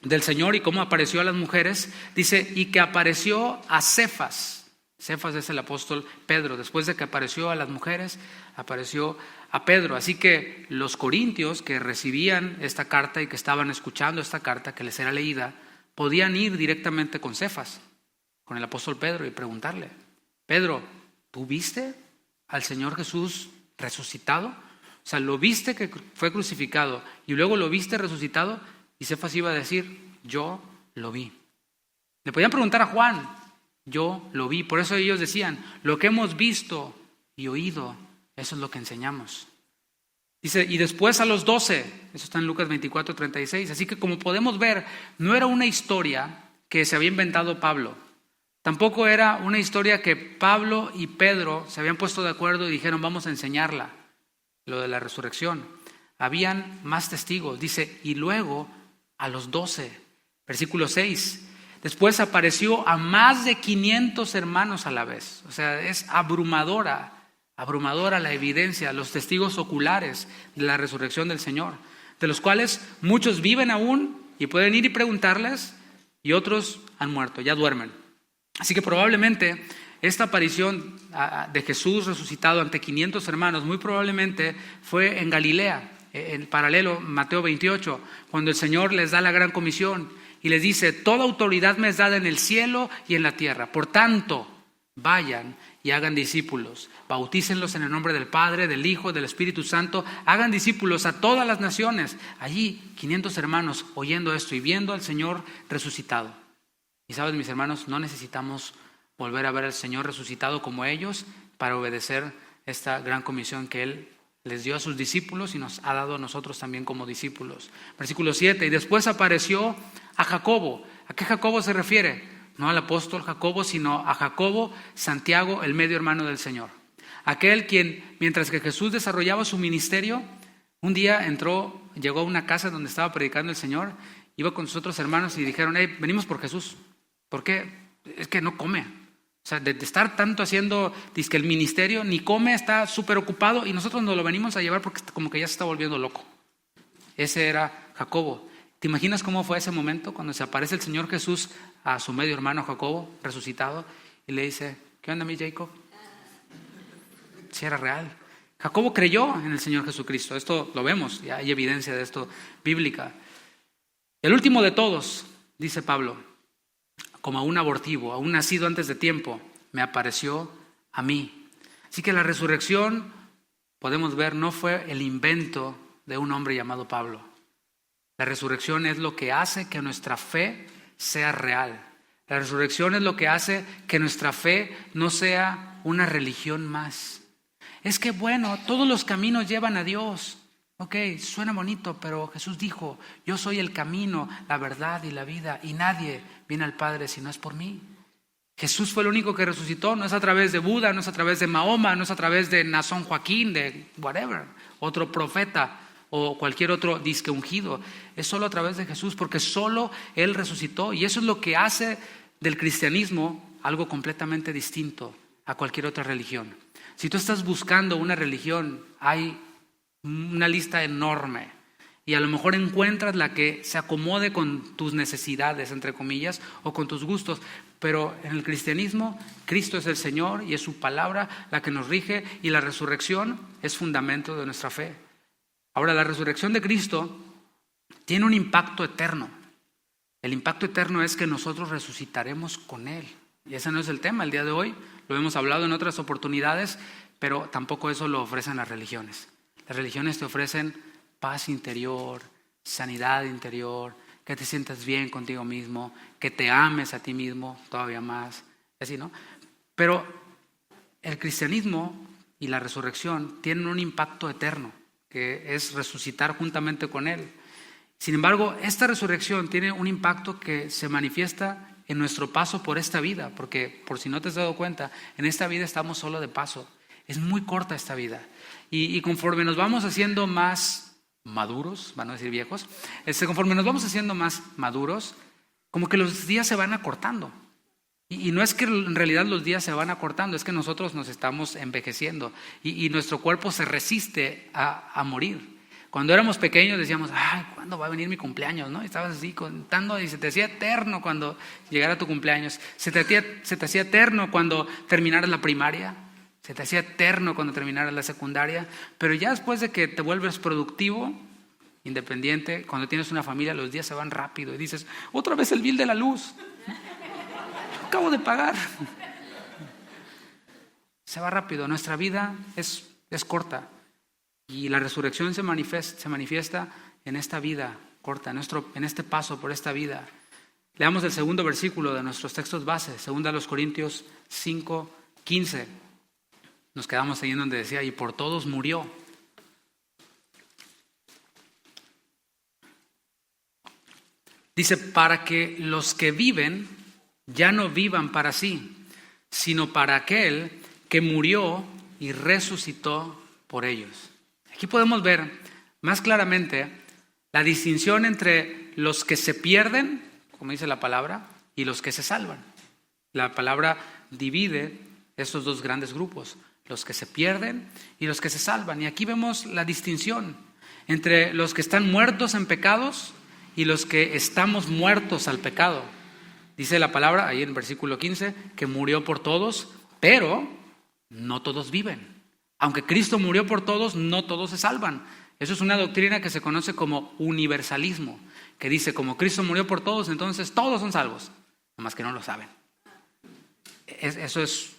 del Señor y cómo apareció a las mujeres, dice, y que apareció a Cefas. Cefas es el apóstol Pedro. Después de que apareció a las mujeres, apareció a Pedro. Así que los corintios que recibían esta carta y que estaban escuchando esta carta que les era leída, podían ir directamente con Cefas, con el apóstol Pedro, y preguntarle: Pedro, ¿tú viste al Señor Jesús resucitado? O sea, ¿lo viste que fue crucificado y luego lo viste resucitado? Y Cefas iba a decir: yo lo vi. Le podían preguntar a Juan: yo lo vi. Por eso ellos decían: lo que hemos visto y oído, eso es lo que enseñamos. Dice, y después a los 12, eso está en Lucas 24:36. Así que, como podemos ver, no era una historia que se había inventado Pablo. Tampoco era una historia que Pablo y Pedro se habían puesto de acuerdo y dijeron: vamos a enseñarla, lo de la resurrección. Habían más testigos. Dice, y luego a los 12, versículo 6. Después apareció a más de 500 hermanos a la vez. O sea, es abrumadora la evidencia, los testigos oculares de la resurrección del Señor, de los cuales muchos viven aún y pueden ir y preguntarles, y otros han muerto, ya duermen. Así que probablemente esta aparición de Jesús resucitado ante 500 hermanos muy probablemente fue en Galilea, en paralelo Mateo 28, cuando el Señor les da la gran comisión y les dice: toda autoridad me es dada en el cielo y en la tierra. Por tanto, vayan y hagan discípulos, bautícenlos en el nombre del Padre, del Hijo, del Espíritu Santo, hagan discípulos a todas las naciones. Allí 500 hermanos oyendo esto y viendo al Señor resucitado. Y sabes, mis hermanos, no necesitamos volver a ver al Señor resucitado como ellos para obedecer esta gran comisión que Él les dio a sus discípulos y nos ha dado a nosotros también como discípulos. Versículo 7, y después apareció a Jacobo. ¿A qué Jacobo se refiere? No al apóstol Jacobo, sino a Jacobo, Santiago, el medio hermano del Señor. Aquel quien, mientras que Jesús desarrollaba su ministerio, un día llegó a una casa donde estaba predicando el Señor, iba con sus otros hermanos y dijeron: hey, venimos por Jesús. ¿Por qué? Es que no come. O sea, de estar tanto haciendo dizque el ministerio, ni come, está súper ocupado, y nosotros nos lo venimos a llevar porque como que ya se está volviendo loco. Ese era Jacobo. ¿Te imaginas cómo fue ese momento cuando se aparece el Señor Jesús a su medio hermano Jacobo, resucitado, y le dice: ¿qué onda, mi Jacob? Sí, era real. Jacobo creyó en el Señor Jesucristo. Esto lo vemos, ya hay evidencia de esto bíblica. El último de todos, dice Pablo, como a un abortivo, a un nacido antes de tiempo, me apareció a mí. Así que la resurrección, podemos ver, no fue el invento de un hombre llamado Pablo. La resurrección es lo que hace que nuestra fe sea real. La resurrección es lo que hace que nuestra fe no sea una religión más. Es que bueno, todos los caminos llevan a Dios. Ok, suena bonito, pero Jesús dijo: yo soy el camino, la verdad y la vida, y nadie viene al Padre si no es por mí. Jesús fue el único que resucitó. No es a través de Buda, no es a través de Mahoma, no es a través de Nazón Joaquín, de whatever, otro profeta o cualquier otro disque ungido. Es solo a través de Jesús, porque solo Él resucitó, y eso es lo que hace del cristianismo algo completamente distinto a cualquier otra religión. Si tú estás buscando una religión, hay una lista enorme, y a lo mejor encuentras la que se acomode con tus necesidades, entre comillas, o con tus gustos, pero en el cristianismo Cristo es el Señor y es su palabra la que nos rige, y la resurrección es fundamento de nuestra fe. Ahora, la resurrección de Cristo tiene un impacto eterno. El impacto eterno es que nosotros resucitaremos con Él. Y ese no es el tema el día de hoy. Lo hemos hablado en otras oportunidades, pero tampoco eso lo ofrecen las religiones. Las religiones te ofrecen paz interior, sanidad interior, que te sientas bien contigo mismo, que te ames a ti mismo todavía más, así, ¿no? Pero el cristianismo y la resurrección tienen un impacto eterno, que es resucitar juntamente con Él. Sin embargo, esta resurrección tiene un impacto que se manifiesta en nuestro paso por esta vida, porque por si no te has dado cuenta, en esta vida estamos solo de paso. Es muy corta esta vida. Y conforme nos vamos haciendo más maduros, van a decir viejos, conforme nos vamos haciendo más maduros, como que los días se van acortando. Y no es que en realidad los días se van acortando, es que nosotros nos estamos envejeciendo y nuestro cuerpo se resiste a morir. Cuando éramos pequeños decíamos, ay, ¿cuándo va a venir mi cumpleaños? ¿No? Y estabas así contando y se te hacía eterno cuando llegara tu cumpleaños. Se te hacía eterno cuando terminaras la primaria. Se te hacía eterno cuando terminaras la secundaria. Pero ya después de que te vuelves productivo, independiente, cuando tienes una familia, los días se van rápido. Y dices, otra vez el bill de la luz. Acabo de pagar. Se va rápido. Nuestra vida es corta. Y la resurrección se manifiesta en esta vida corta, en este paso por esta vida. Leamos el segundo versículo de nuestros textos base, 2 Corintios 5:15. Nos quedamos ahí en donde decía, y por todos murió. Dice, para que los que viven ya no vivan para sí, sino para aquel que murió y resucitó por ellos. Aquí podemos ver más claramente la distinción entre los que se pierden, como dice la palabra, y los que se salvan. La palabra divide estos dos grandes grupos, los que se pierden y los que se salvan. Y aquí vemos la distinción entre los que están muertos en pecados y los que estamos muertos al pecado. Dice la palabra, ahí en el versículo 15, que murió por todos, pero no todos viven. Aunque Cristo murió por todos, no todos se salvan. Eso es una doctrina que se conoce como universalismo, que dice, como Cristo murió por todos, entonces todos son salvos, nomás que no lo saben. Eso es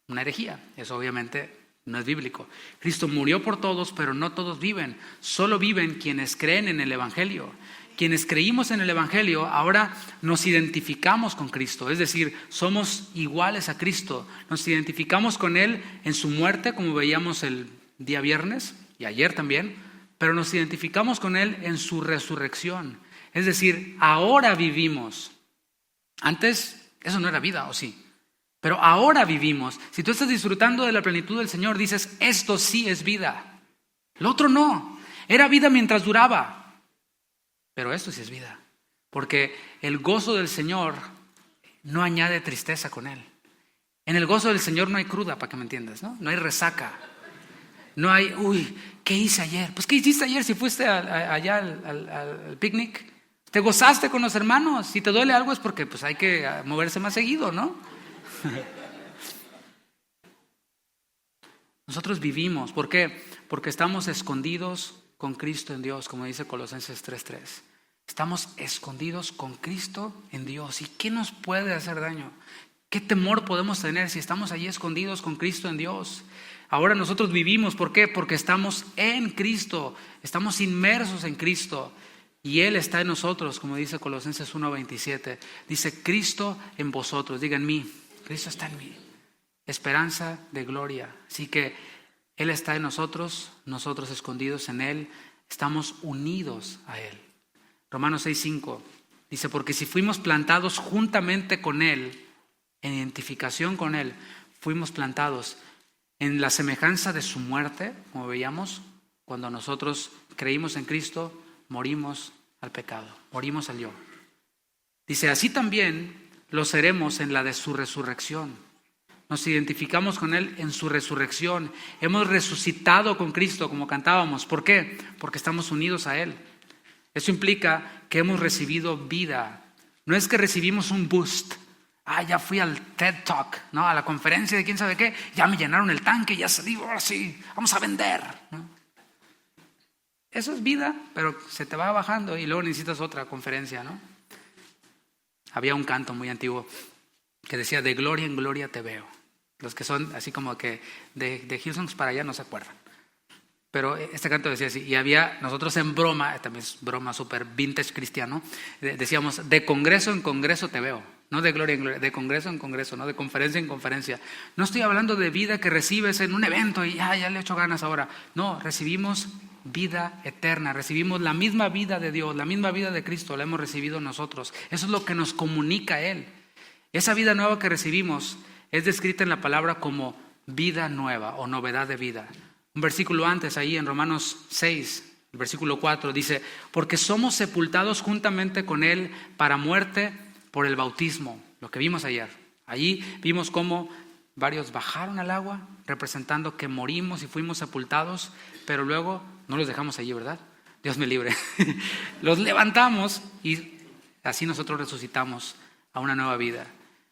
una herejía, eso obviamente no es bíblico. Cristo murió por todos, pero no todos viven. Solo viven quienes creen en el Evangelio. Quienes creímos en el Evangelio, ahora nos identificamos con Cristo, es decir, somos iguales a Cristo. Nos identificamos con Él en su muerte, como veíamos el día viernes y ayer también, pero nos identificamos con Él en su resurrección. Es decir, ahora vivimos. Antes eso no era vida, ¿o sí? Pero ahora vivimos. Si tú estás disfrutando de la plenitud del Señor, dices, esto sí es vida. Lo otro no. Era vida mientras duraba. Pero esto sí es vida, porque el gozo del Señor no añade tristeza con Él. En el gozo del Señor no hay cruda, para que me entiendas, ¿no? No hay resaca. No hay, ¿qué hice ayer? Pues, ¿qué hiciste ayer si fuiste allá al picnic? ¿Te gozaste con los hermanos? Si te duele algo es porque pues, hay que moverse más seguido, ¿no? Nosotros vivimos. ¿Por qué? Porque estamos escondidos con Cristo en Dios, como dice Colosenses 3:3. Estamos escondidos con Cristo en Dios. ¿Y qué nos puede hacer daño? ¿Qué temor podemos tener si estamos allí escondidos con Cristo en Dios? Ahora nosotros vivimos, ¿por qué? Porque estamos en Cristo, estamos inmersos en Cristo y Él está en nosotros, como dice Colosenses 1:27. Dice, Cristo en vosotros, diga en mí, Cristo está en mí. Esperanza de gloria. Así que Él está en nosotros, nosotros escondidos en Él, estamos unidos a Él. Romanos 6:5 dice, porque si fuimos plantados juntamente con Él, en identificación con Él, fuimos plantados en la semejanza de su muerte, como veíamos, cuando nosotros creímos en Cristo, morimos al pecado, morimos al yo. Dice, así también lo seremos en la de su resurrección. Nos identificamos con Él en su resurrección. Hemos resucitado con Cristo, como cantábamos. ¿Por qué? Porque estamos unidos a Él. Eso implica que hemos recibido vida. No es que recibimos un boost. Ya fui al TED Talk, ¿no? A la conferencia de quién sabe qué. Ya me llenaron el tanque, ya salí, ahora sí, vamos a vender, ¿no? Eso es vida, pero se te va bajando y luego necesitas otra conferencia, ¿no? Había un canto muy antiguo que decía, de gloria en gloria te veo. Los que son así como que de Hillsongs para allá no se acuerdan. Pero este canto decía así, y había nosotros en broma, también es broma súper vintage cristiano, decíamos, de congreso en congreso te veo, no de gloria en gloria, de congreso en congreso, no de conferencia en conferencia. No estoy hablando de vida que recibes en un evento y ya le echo ganas ahora. No, recibimos vida eterna, recibimos la misma vida de Dios, la misma vida de Cristo, la hemos recibido nosotros. Eso es lo que nos comunica a Él. Esa vida nueva que recibimos es descrita en la palabra como vida nueva o novedad de vida. Un versículo antes, ahí en Romanos 6, el versículo 4, dice, porque somos sepultados juntamente con Él para muerte por el bautismo, lo que vimos ayer, Allí vimos cómo varios bajaron al agua, representando que morimos y fuimos sepultados, pero luego no los dejamos allí, ¿verdad? Dios me libre. Los levantamos y así nosotros resucitamos a una nueva vida.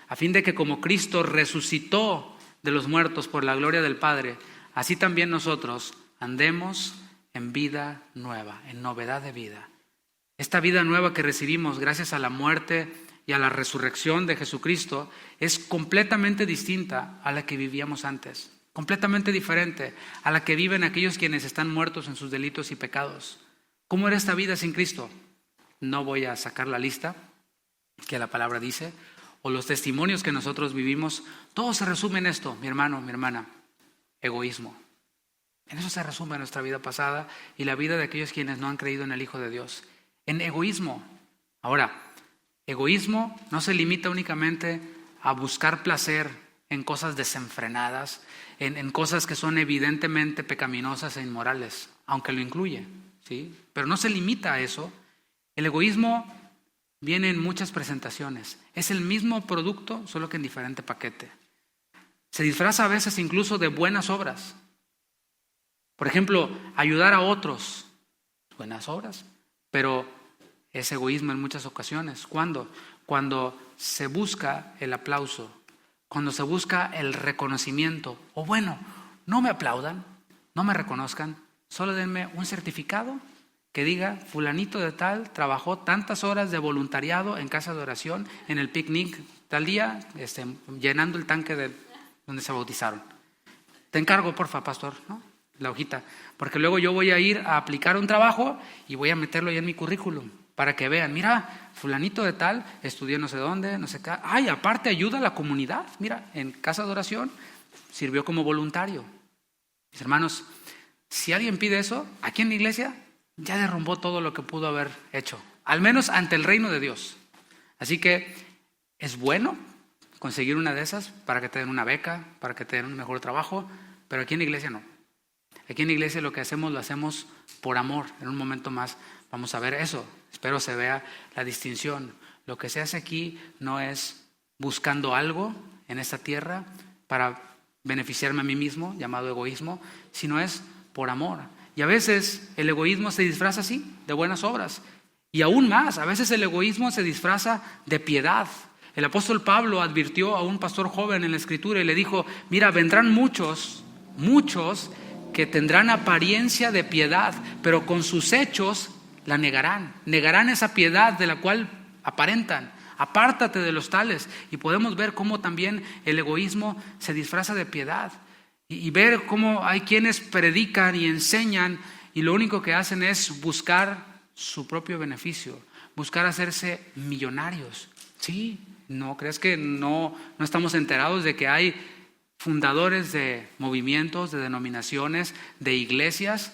A fin de que como Cristo resucitó de los muertos por la gloria del Padre, así también nosotros andemos en vida nueva, en novedad de vida. Esta vida nueva que recibimos gracias a la muerte y a la resurrección de Jesucristo es completamente distinta a la que vivíamos antes, completamente diferente a la que viven aquellos quienes están muertos en sus delitos y pecados. ¿Cómo era esta vida sin Cristo? No voy a sacar la lista que la palabra dice, o los testimonios que nosotros vivimos. Todo se resume en esto, mi hermano, mi hermana: egoísmo. En eso se resume nuestra vida pasada y la vida de aquellos quienes no han creído en el Hijo de Dios. En egoísmo. Ahora, egoísmo no se limita únicamente a buscar placer en cosas desenfrenadas, en cosas que son evidentemente pecaminosas e inmorales, aunque lo incluye, ¿sí? Pero no se limita a eso. El egoísmo viene en muchas presentaciones. Es el mismo producto, solo que en diferente paquete. Se disfraza a veces incluso de buenas obras. Por ejemplo, ayudar a otros, buenas obras, pero es egoísmo en muchas ocasiones. ¿Cuándo? Cuando se busca el aplauso, cuando se busca el reconocimiento. O bueno, no me aplaudan, no me reconozcan, solo denme un certificado que diga: fulanito de tal trabajó tantas horas de voluntariado en casa de oración, en el picnic tal día, llenando el tanque de donde se bautizaron. Te encargo, porfa, pastor, ¿no? La hojita, porque luego yo voy a ir a aplicar un trabajo y voy a meterlo ya en mi currículum para que vean: mira, fulanito de tal estudió no sé dónde, no sé qué. Ay, aparte ayuda a la comunidad. Mira, en casa de oración sirvió como voluntario. Mis hermanos, si alguien pide eso, aquí en la iglesia ya derrumbó todo lo que pudo haber hecho, al menos ante el reino de Dios. Así que es bueno conseguir una de esas para que te den una beca, para que te den un mejor trabajo, pero aquí en la iglesia no. Aquí en la iglesia lo que hacemos, lo hacemos por amor. En un momento más vamos a ver eso. Espero se vea la distinción. Lo que se hace aquí no es buscando algo en esta tierra para beneficiarme a mí mismo, llamado egoísmo, sino es por amor. Y a veces el egoísmo se disfraza así, de buenas obras. Y aún más, a veces el egoísmo se disfraza de piedad. El apóstol Pablo advirtió a un pastor joven en la Escritura y le dijo: mira, vendrán muchos que tendrán apariencia de piedad, pero con sus hechos la negarán. Negarán esa piedad de la cual aparentan. Apártate de los tales. Y podemos ver cómo también el egoísmo se disfraza de piedad. Y ver cómo hay quienes predican y enseñan y lo único que hacen es buscar su propio beneficio, buscar hacerse millonarios. Sí, ¿no crees que no estamos enterados de que hay fundadores de movimientos, de denominaciones, de iglesias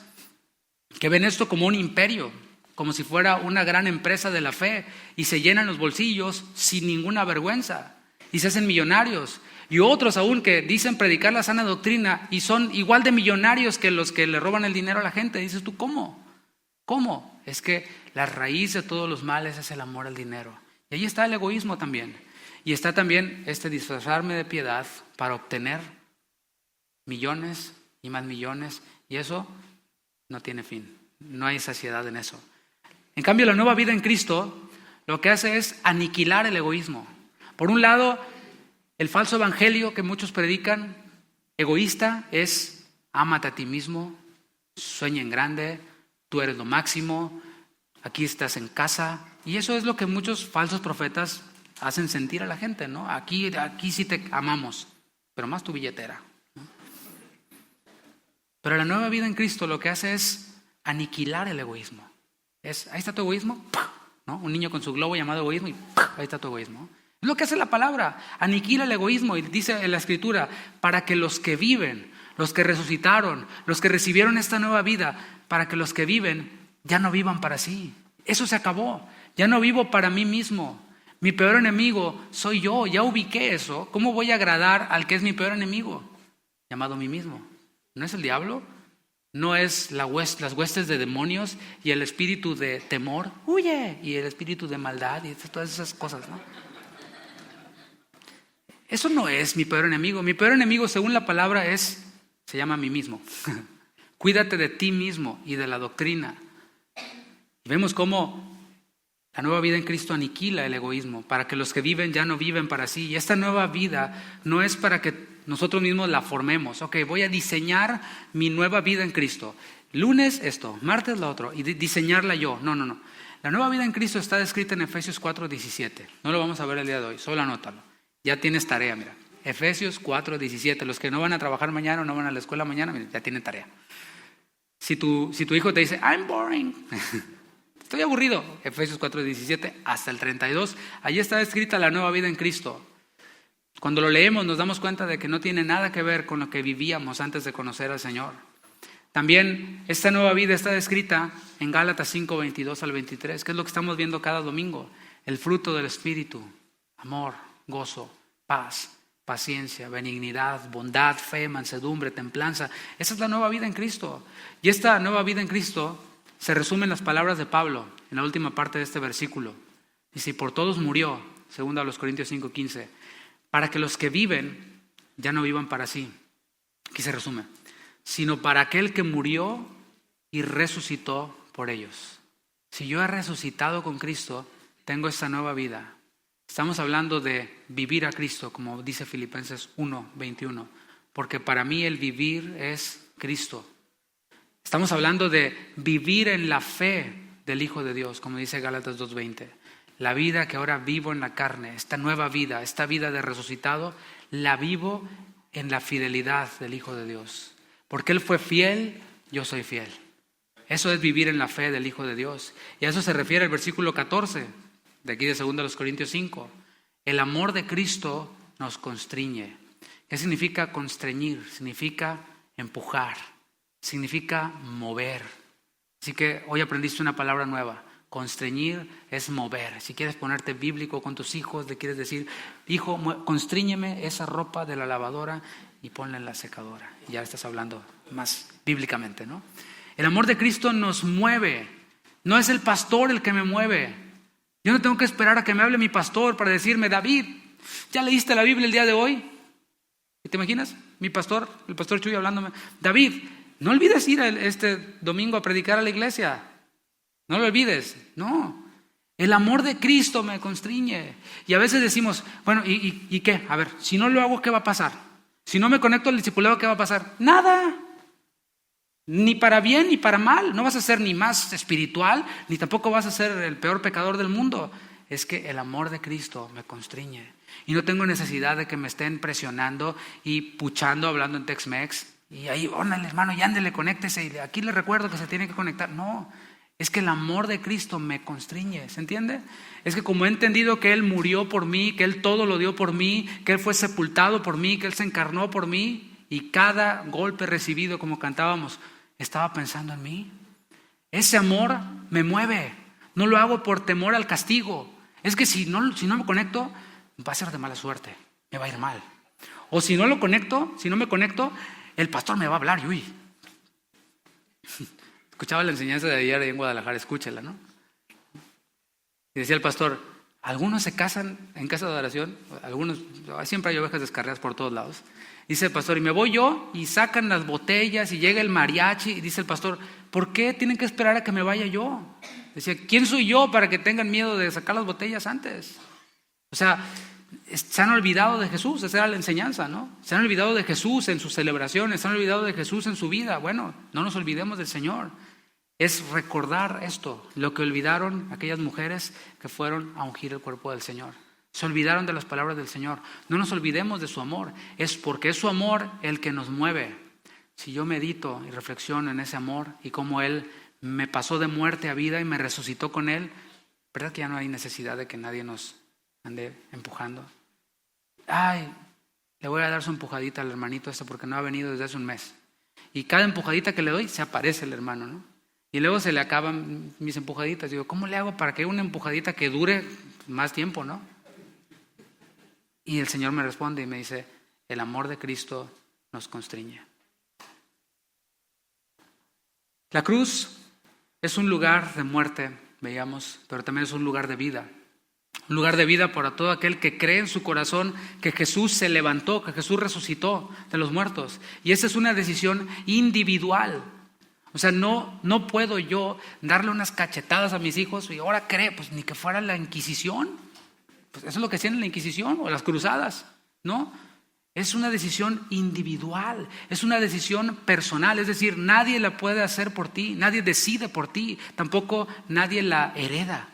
que ven esto como un imperio, como si fuera una gran empresa de la fe, y se llenan los bolsillos sin ninguna vergüenza y se hacen millonarios? Y otros aún que dicen predicar la sana doctrina y son igual de millonarios que los que le roban el dinero a la gente. Dices tú: ¿cómo? ¿Cómo? Es que la raíz de todos los males es el amor al dinero. Y ahí está el egoísmo también. Y está también disfrazarme de piedad para obtener millones y más millones. Y eso no tiene fin. No hay saciedad en eso. En cambio, la nueva vida en Cristo lo que hace es aniquilar el egoísmo. Por un lado, el falso evangelio que muchos predican, egoísta, es: ámate a ti mismo, sueña en grande, tú eres lo máximo, aquí estás en casa. Y eso es lo que muchos falsos profetas hacen sentir a la gente, ¿no? Aquí sí te amamos, pero más tu billetera, ¿no? Pero la nueva vida en Cristo lo que hace es aniquilar el egoísmo. Ahí está tu egoísmo, ¿no? Un niño con su globo llamado egoísmo y ahí está tu egoísmo. Es lo que hace la palabra: aniquila el egoísmo. Y dice en la Escritura: para que los que viven, los que resucitaron, los que recibieron esta nueva vida, para que los que viven ya no vivan para sí. Eso se acabó. Ya no vivo para mí mismo. Mi peor enemigo soy yo. Ya ubiqué eso. ¿Cómo voy a agradar al que es mi peor enemigo? Llamado mí mismo. ¿No es el diablo? ¿No es las huestes de demonios y el espíritu de temor? ¡Huye! Y el espíritu de maldad y todas esas cosas, ¿no? Eso no es mi peor enemigo. Mi peor enemigo, según la palabra, se llama a mí mismo. Cuídate de ti mismo y de la doctrina. Vemos cómo la nueva vida en Cristo aniquila el egoísmo, para que los que viven ya no viven para sí. Y esta nueva vida no es para que nosotros mismos la formemos. Ok, voy a diseñar mi nueva vida en Cristo. Lunes esto, martes lo otro, y diseñarla yo. No. La nueva vida en Cristo está descrita en Efesios 4:17. No lo vamos a ver el día de hoy, solo anótalo. Ya tienes tarea, mira. Efesios 4:17. Los que no van a trabajar mañana o no van a la escuela mañana, mira, ya tienen tarea. Si tu hijo te dice, I'm boring, estoy aburrido, Efesios 4:17 hasta el 32, allí está escrita la nueva vida en Cristo. Cuando lo leemos nos damos cuenta de que no tiene nada que ver con lo que vivíamos antes de conocer al Señor. También esta nueva vida está descrita en Gálatas 5:22 al 23, que es lo que estamos viendo cada domingo. El fruto del Espíritu, amor, gozo, paz, paciencia, benignidad, bondad, fe, mansedumbre, templanza. Esa es la nueva vida en Cristo. Y esta nueva vida en Cristo se resume en las palabras de Pablo, en la última parte de este versículo. Dice, y por todos murió, segundo a los Corintios 5:15, para que los que viven ya no vivan para sí. Aquí se resume, sino para aquel que murió y resucitó por ellos. Si yo he resucitado con Cristo, tengo esta nueva vida. Estamos hablando de vivir a Cristo, como dice Filipenses 1:21, porque para mí el vivir es Cristo. Estamos hablando de vivir en la fe del Hijo de Dios, como dice Gálatas 2:20. La vida que ahora vivo en la carne, esta nueva vida, esta vida de resucitado, la vivo en la fidelidad del Hijo de Dios. Porque Él fue fiel, yo soy fiel. Eso es vivir en la fe del Hijo de Dios. Y a eso se refiere el versículo 14, de aquí de 2 Corintios 5. El amor de Cristo nos constriñe. ¿Qué significa constreñir? Significa empujar, significa mover. Así que hoy aprendiste una palabra nueva. Constreñir es mover. Si quieres ponerte bíblico con tus hijos, le quieres decir, hijo, constríñeme esa ropa de la lavadora y ponla en la secadora. Ya estás hablando más bíblicamente, ¿no? El amor de Cristo nos mueve. No es el pastor el que me mueve. Yo no tengo que esperar a que me hable mi pastor para decirme, David, ¿ya leíste la Biblia el día de hoy? ¿Te imaginas? Mi pastor, el pastor Chuy hablándome, David, no olvides ir este domingo a predicar a la iglesia. No lo olvides. No. El amor de Cristo me constriñe. Y a veces decimos, bueno, ¿y qué? A ver, si no lo hago, ¿qué va a pasar? Si no me conecto al discipulado, ¿qué va a pasar? Nada. Ni para bien ni para mal. No vas a ser ni más espiritual, ni tampoco vas a ser el peor pecador del mundo. Es que el amor de Cristo me constriñe. Y no tengo necesidad de que me estén presionando y puchando, hablando en Tex-Mex. Y ahí, órale hermano, ya ándele, conéctese. Y aquí le recuerdo que se tiene que conectar. No, es que el amor de Cristo me constriñe. ¿Se entiende? Es que como he entendido que Él murió por mí, que Él todo lo dio por mí, que Él fue sepultado por mí, que Él se encarnó por mí, y cada golpe recibido, como cantábamos, estaba pensando en mí. Ese amor me mueve. No lo hago por temor al castigo. Es que si no me conecto, va a ser de mala suerte. Me va a ir mal. O si no me conecto, el pastor me va a hablar y uy. Escuchaba la enseñanza de ayer en Guadalajara, escúchela, ¿no? Y decía el pastor, algunos se casan en casa de adoración, siempre hay ovejas descarriadas por todos lados. Dice el pastor, y me voy yo y sacan las botellas y llega el mariachi y dice el pastor, ¿por qué tienen que esperar a que me vaya yo? Decía, ¿quién soy yo para que tengan miedo de sacar las botellas antes? O sea, se han olvidado de Jesús, esa era la enseñanza, ¿no? Se han olvidado de Jesús en sus celebraciones, se han olvidado de Jesús en su vida. Bueno, no nos olvidemos del Señor. Es recordar esto, lo que olvidaron aquellas mujeres que fueron a ungir el cuerpo del Señor. Se olvidaron de las palabras del Señor. No nos olvidemos de su amor. Es porque es su amor el que nos mueve. Si yo medito y reflexiono en ese amor y cómo Él me pasó de muerte a vida y me resucitó con Él, ¿verdad que ya no hay necesidad de que nadie nos ande empujando? Ay, le voy a dar su empujadita al hermanito porque no ha venido desde hace un mes. Y cada empujadita que le doy se aparece el hermano, ¿no? Y luego se le acaban mis empujaditas. Digo, ¿cómo le hago para que haya una empujadita que dure más tiempo, no? Y el Señor me responde y me dice, el amor de Cristo nos constriñe. La cruz es un lugar de muerte, veíamos, pero también es un lugar de vida. Un lugar de vida para todo aquel que cree en su corazón que Jesús se levantó, que Jesús resucitó de los muertos. Y esa es una decisión individual. O sea, no puedo yo darle unas cachetadas a mis hijos y ahora cree, pues ni que fuera la Inquisición. Pues eso es lo que hacían en la Inquisición o las cruzadas, ¿no? Es una decisión individual, es una decisión personal, es decir, nadie la puede hacer por ti, nadie decide por ti, tampoco nadie la hereda.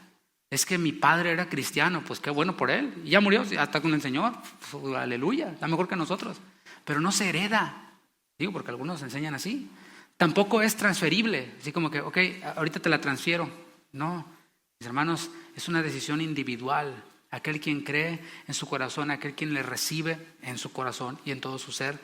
Es que mi padre era cristiano, pues qué bueno por él, y ya murió, hasta con el Señor, pues, aleluya, está mejor que nosotros, pero no se hereda, digo porque algunos enseñan así. Tampoco es transferible, así como que, ok, ahorita te la transfiero. No, mis hermanos, es una decisión individual. Aquel quien cree en su corazón, aquel quien le recibe en su corazón y en todo su ser,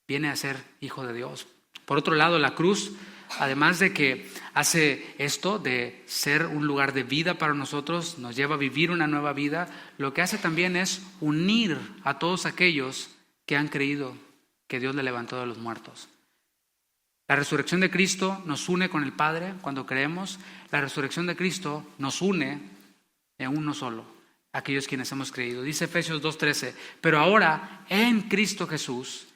viene a ser hijo de Dios. Por otro lado, la cruz, además de que hace esto de ser un lugar de vida para nosotros, nos lleva a vivir una nueva vida, lo que hace también es unir a todos aquellos que han creído que Dios le levantó de los muertos. La resurrección de Cristo nos une con el Padre cuando creemos. La resurrección de Cristo nos une en uno solo, aquellos quienes hemos creído. Dice Efesios 2:13, pero ahora en Cristo Jesús,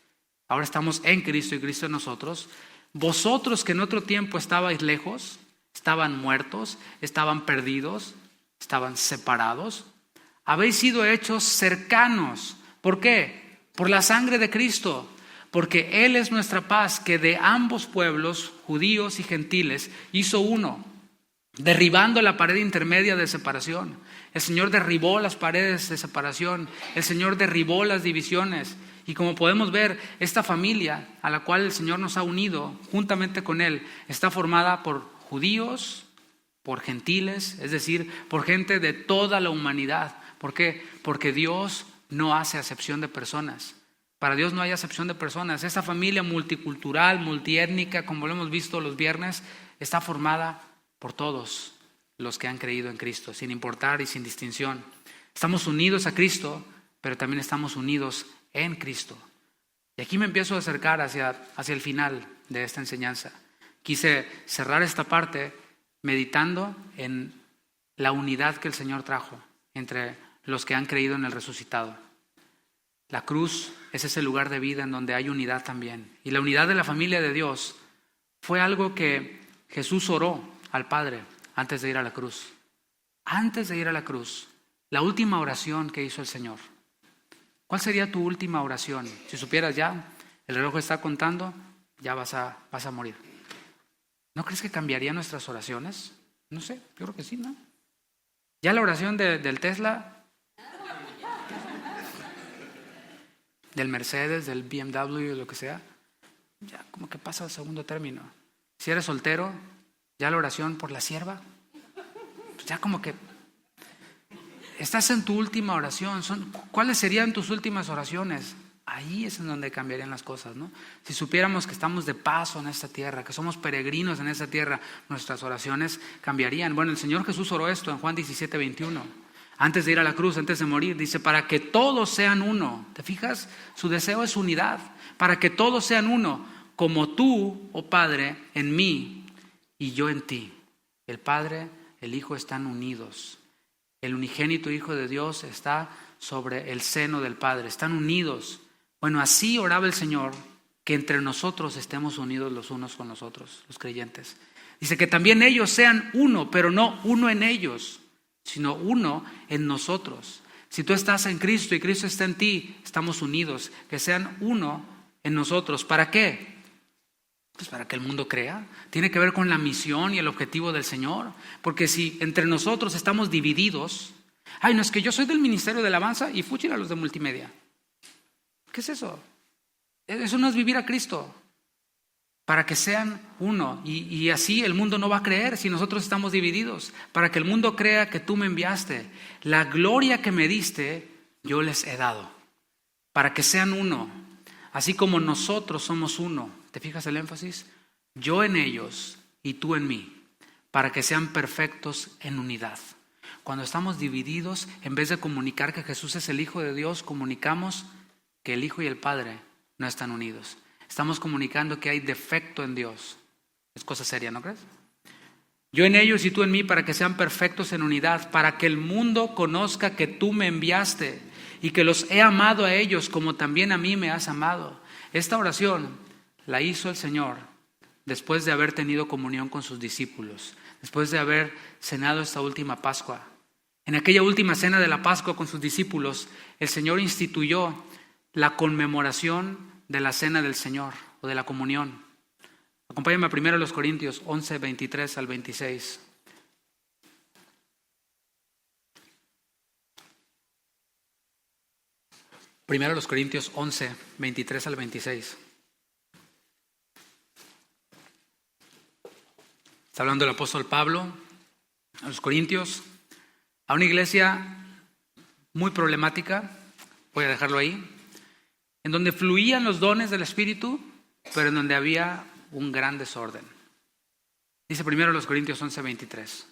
ahora estamos en Cristo y Cristo en nosotros, vosotros que en otro tiempo estabais lejos, estaban muertos, estaban perdidos, estaban separados, habéis sido hechos cercanos. ¿Por qué? Por la sangre de Cristo. Porque Él es nuestra paz, que de ambos pueblos, judíos y gentiles, hizo uno, derribando la pared intermedia de separación. El Señor derribó las paredes de separación, el Señor derribó las divisiones. Y como podemos ver, esta familia a la cual el Señor nos ha unido, juntamente con Él, está formada por judíos, por gentiles, es decir, por gente de toda la humanidad. ¿Por qué? Porque Dios no hace acepción de personas. Para Dios no hay acepción de personas. Esta familia multicultural, multiétnica, como lo hemos visto los viernes, está formada por todos los que han creído en Cristo, sin importar y sin distinción. Estamos unidos a Cristo, pero también estamos unidos en Cristo. Y aquí me empiezo a acercar hacia el final de esta enseñanza. Quise cerrar esta parte meditando en la unidad que el Señor trajo entre los que han creído en el resucitado. La cruz es ese lugar de vida en donde hay unidad también. Y la unidad de la familia de Dios fue algo que Jesús oró al Padre antes de ir a la cruz. Antes de ir a la cruz, la última oración que hizo el Señor. ¿Cuál sería tu última oración? Si supieras ya, el reloj está contando, ya vas a morir. ¿No crees que cambiaría nuestras oraciones? No sé, yo creo que sí, ¿no? Ya la oración del Tesla, del Mercedes, del BMW, lo que sea, ya como que pasa al segundo término. Si eres soltero, ya la oración por la sierva, pues ya como que estás en tu última oración. ¿Cuáles serían tus últimas oraciones? Ahí es en donde cambiarían las cosas, ¿no? Si supiéramos que estamos de paso en esta tierra, que somos peregrinos en esta tierra, nuestras oraciones cambiarían. Bueno, el Señor Jesús oró esto en Juan 17:21. Antes de ir a la cruz, antes de morir, dice, para que todos sean uno. ¿Te fijas? Su deseo es unidad. Para que todos sean uno, como tú, oh Padre, en mí y yo en ti. El Padre, el Hijo están unidos. El unigénito Hijo de Dios está sobre el seno del Padre. Están unidos. Bueno, así oraba el Señor, que entre nosotros estemos unidos los unos con los otros, los creyentes. Dice que también ellos sean uno, pero no uno en ellos, sino uno en nosotros. Si tú estás en Cristo y Cristo está en ti, estamos unidos. Que sean uno en nosotros. ¿Para qué? Pues para que el mundo crea. Tiene que ver con la misión y el objetivo del Señor. Porque si entre nosotros estamos divididos, no es que yo soy del Ministerio de Alabanza y fúchila a los de multimedia. ¿Qué es eso? Eso no es vivir a Cristo. Para que sean uno, y así el mundo no va a creer si nosotros estamos divididos. Para que el mundo crea que tú me enviaste. La gloria que me diste, yo les he dado. Para que sean uno, así como nosotros somos uno. ¿Te fijas el énfasis? Yo en ellos y tú en mí. Para que sean perfectos en unidad. Cuando estamos divididos, en vez de comunicar que Jesús es el Hijo de Dios, comunicamos que el Hijo y el Padre no están unidos. Estamos comunicando que hay defecto en Dios. Es cosa seria, ¿no crees? Yo en ellos y tú en mí, para que sean perfectos en unidad, para que el mundo conozca que tú me enviaste y que los he amado a ellos como también a mí me has amado. Esta oración la hizo el Señor después de haber tenido comunión con sus discípulos, después de haber cenado esta última Pascua. En aquella última cena de la Pascua con sus discípulos, el Señor instituyó la conmemoración de la cena del Señor o de la comunión. Acompáñame primero a los Corintios 11, 23 al 26. Primero los Corintios 11, 23 al 26. Está hablando el apóstol Pablo a los Corintios, a una iglesia muy problemática, voy a dejarlo ahí, en donde fluían los dones del Espíritu, pero en donde había un gran desorden. Dice primero los Corintios 11, 23.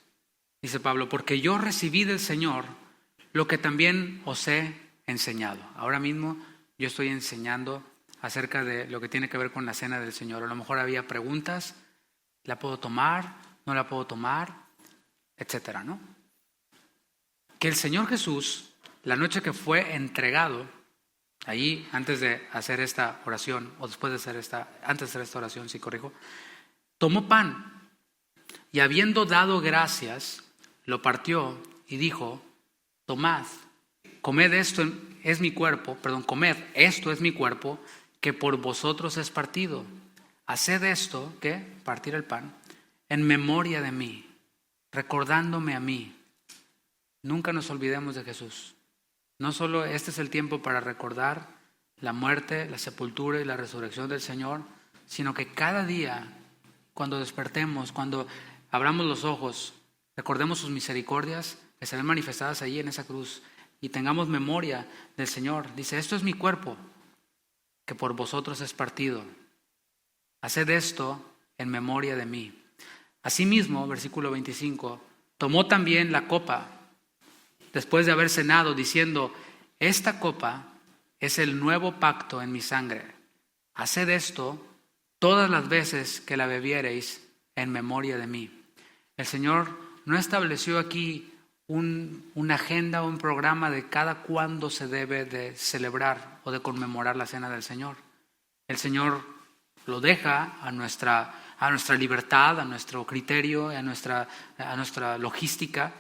Dice Pablo, porque yo recibí del Señor lo que también os he enseñado. Ahora mismo yo estoy enseñando acerca de lo que tiene que ver con la cena del Señor. A lo mejor había preguntas, ¿la puedo tomar? ¿No la puedo tomar? Etcétera, ¿no? Que el Señor Jesús, la noche que fue entregado, allí antes de hacer esta oración, o después de hacer antes de hacer esta oración, si corrijo, tomó pan y habiendo dado gracias, lo partió y dijo, tomad, comed esto es mi cuerpo, comed, esto es mi cuerpo, que por vosotros es partido. Haced esto, ¿qué? Partir el pan, en memoria de mí, recordándome a mí. Nunca nos olvidemos de Jesús. No solo este es el tiempo para recordar la muerte, la sepultura y la resurrección del Señor, sino que cada día, cuando despertemos, cuando abramos los ojos, recordemos sus misericordias que se ven manifestadas allí en esa cruz y tengamos memoria del Señor. Dice, esto es mi cuerpo, que por vosotros es partido. Haced esto en memoria de mí. Asimismo, versículo 25, tomó también la copa después de haber cenado, diciendo, esta copa es el nuevo pacto en mi sangre. Haced esto todas las veces que la bebiereis en memoria de mí. El Señor no estableció aquí una agenda o un programa de cada cuándo se debe de celebrar o de conmemorar la cena del Señor. El Señor lo deja a nuestra libertad, a nuestro criterio, a nuestra logística.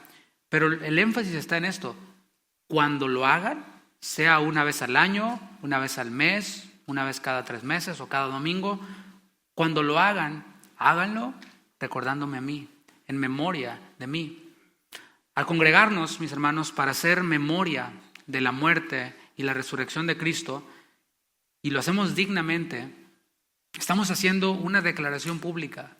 Pero el énfasis está en esto. Cuando lo hagan, sea una vez al año, una vez al mes, una vez cada 3 meses o cada domingo, cuando lo hagan, háganlo recordándome a mí, en memoria de mí. Al congregarnos, mis hermanos, para hacer memoria de la muerte y la resurrección de Cristo, y lo hacemos dignamente, estamos haciendo una declaración pública.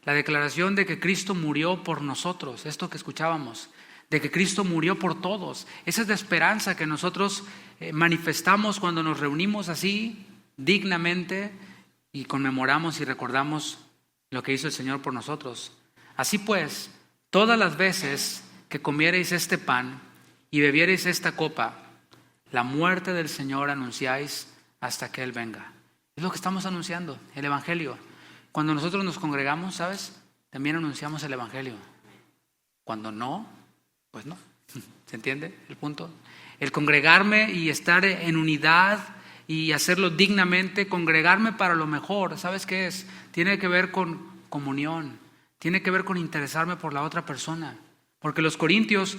La declaración de que Cristo murió por nosotros, esto que escuchábamos, de que Cristo murió por todos. Esa es la esperanza que nosotros manifestamos cuando nos reunimos así, dignamente, y conmemoramos y recordamos lo que hizo el Señor por nosotros. Así pues, todas las veces que comiereis este pan y bebiereis esta copa, la muerte del Señor anunciáis hasta que Él venga. Es lo que estamos anunciando, el Evangelio. Cuando nosotros nos congregamos, ¿sabes? También anunciamos el Evangelio. Cuando no, pues no. ¿Se entiende el punto? El congregarme y estar en unidad y hacerlo dignamente, congregarme para lo mejor, ¿sabes qué es? Tiene que ver con comunión, tiene que ver con interesarme por la otra persona. Porque los corintios,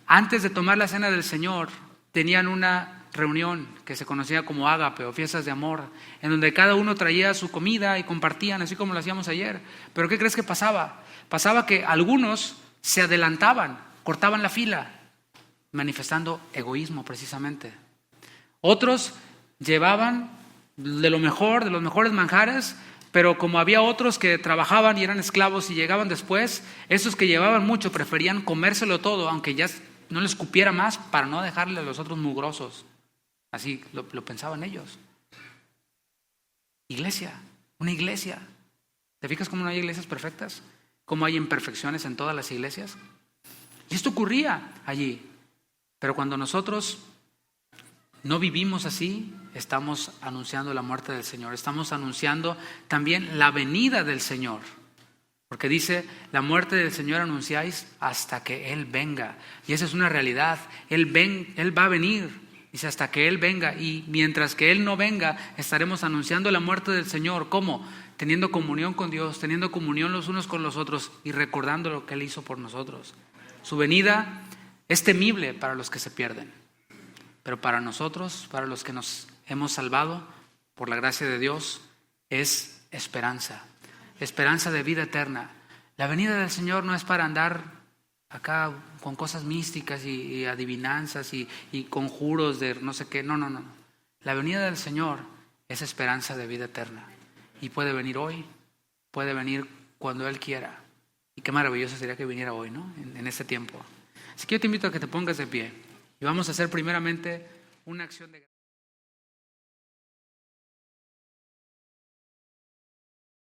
antes de tomar la cena del Señor, tenían una reunión que se conocía como ágape o fiestas de amor, en donde cada uno traía su comida y compartían, así como lo hacíamos ayer. Pero ¿qué crees que pasaba? Pasaba que algunos se adelantaban, cortaban la fila, manifestando egoísmo precisamente. Otros llevaban de lo mejor, de los mejores manjares, pero como había otros que trabajaban y eran esclavos y llegaban después, esos que llevaban mucho preferían comérselo todo, aunque ya no les cupiera más, para no dejarle a los otros mugrosos. Así lo pensaban ellos. Iglesia, una iglesia. ¿Te fijas cómo no hay iglesias perfectas? ¿Cómo hay imperfecciones en todas las iglesias? Y esto ocurría allí. Pero cuando nosotros no vivimos así, estamos anunciando la muerte del Señor. Estamos anunciando también la venida del Señor. Porque dice, la muerte del Señor anunciáis hasta que Él venga. Y esa es una realidad. Él va a venir. Dice, hasta que Él venga. Y mientras que Él no venga, estaremos anunciando la muerte del Señor. ¿Cómo? Teniendo comunión con Dios, teniendo comunión los unos con los otros y recordando lo que Él hizo por nosotros. Su venida es temible para los que se pierden. Pero para nosotros, para los que nos hemos salvado por la gracia de Dios, es esperanza. Esperanza de vida eterna. La venida del Señor no es para andar acá con cosas místicas y adivinanzas y conjuros de no sé qué. No. La venida del Señor es esperanza de vida eterna. Y puede venir hoy, puede venir cuando Él quiera. Y qué maravilloso sería que viniera hoy, ¿no? En este tiempo. Así que yo te invito a que te pongas de pie. Y vamos a hacer primeramente una acción de gracias.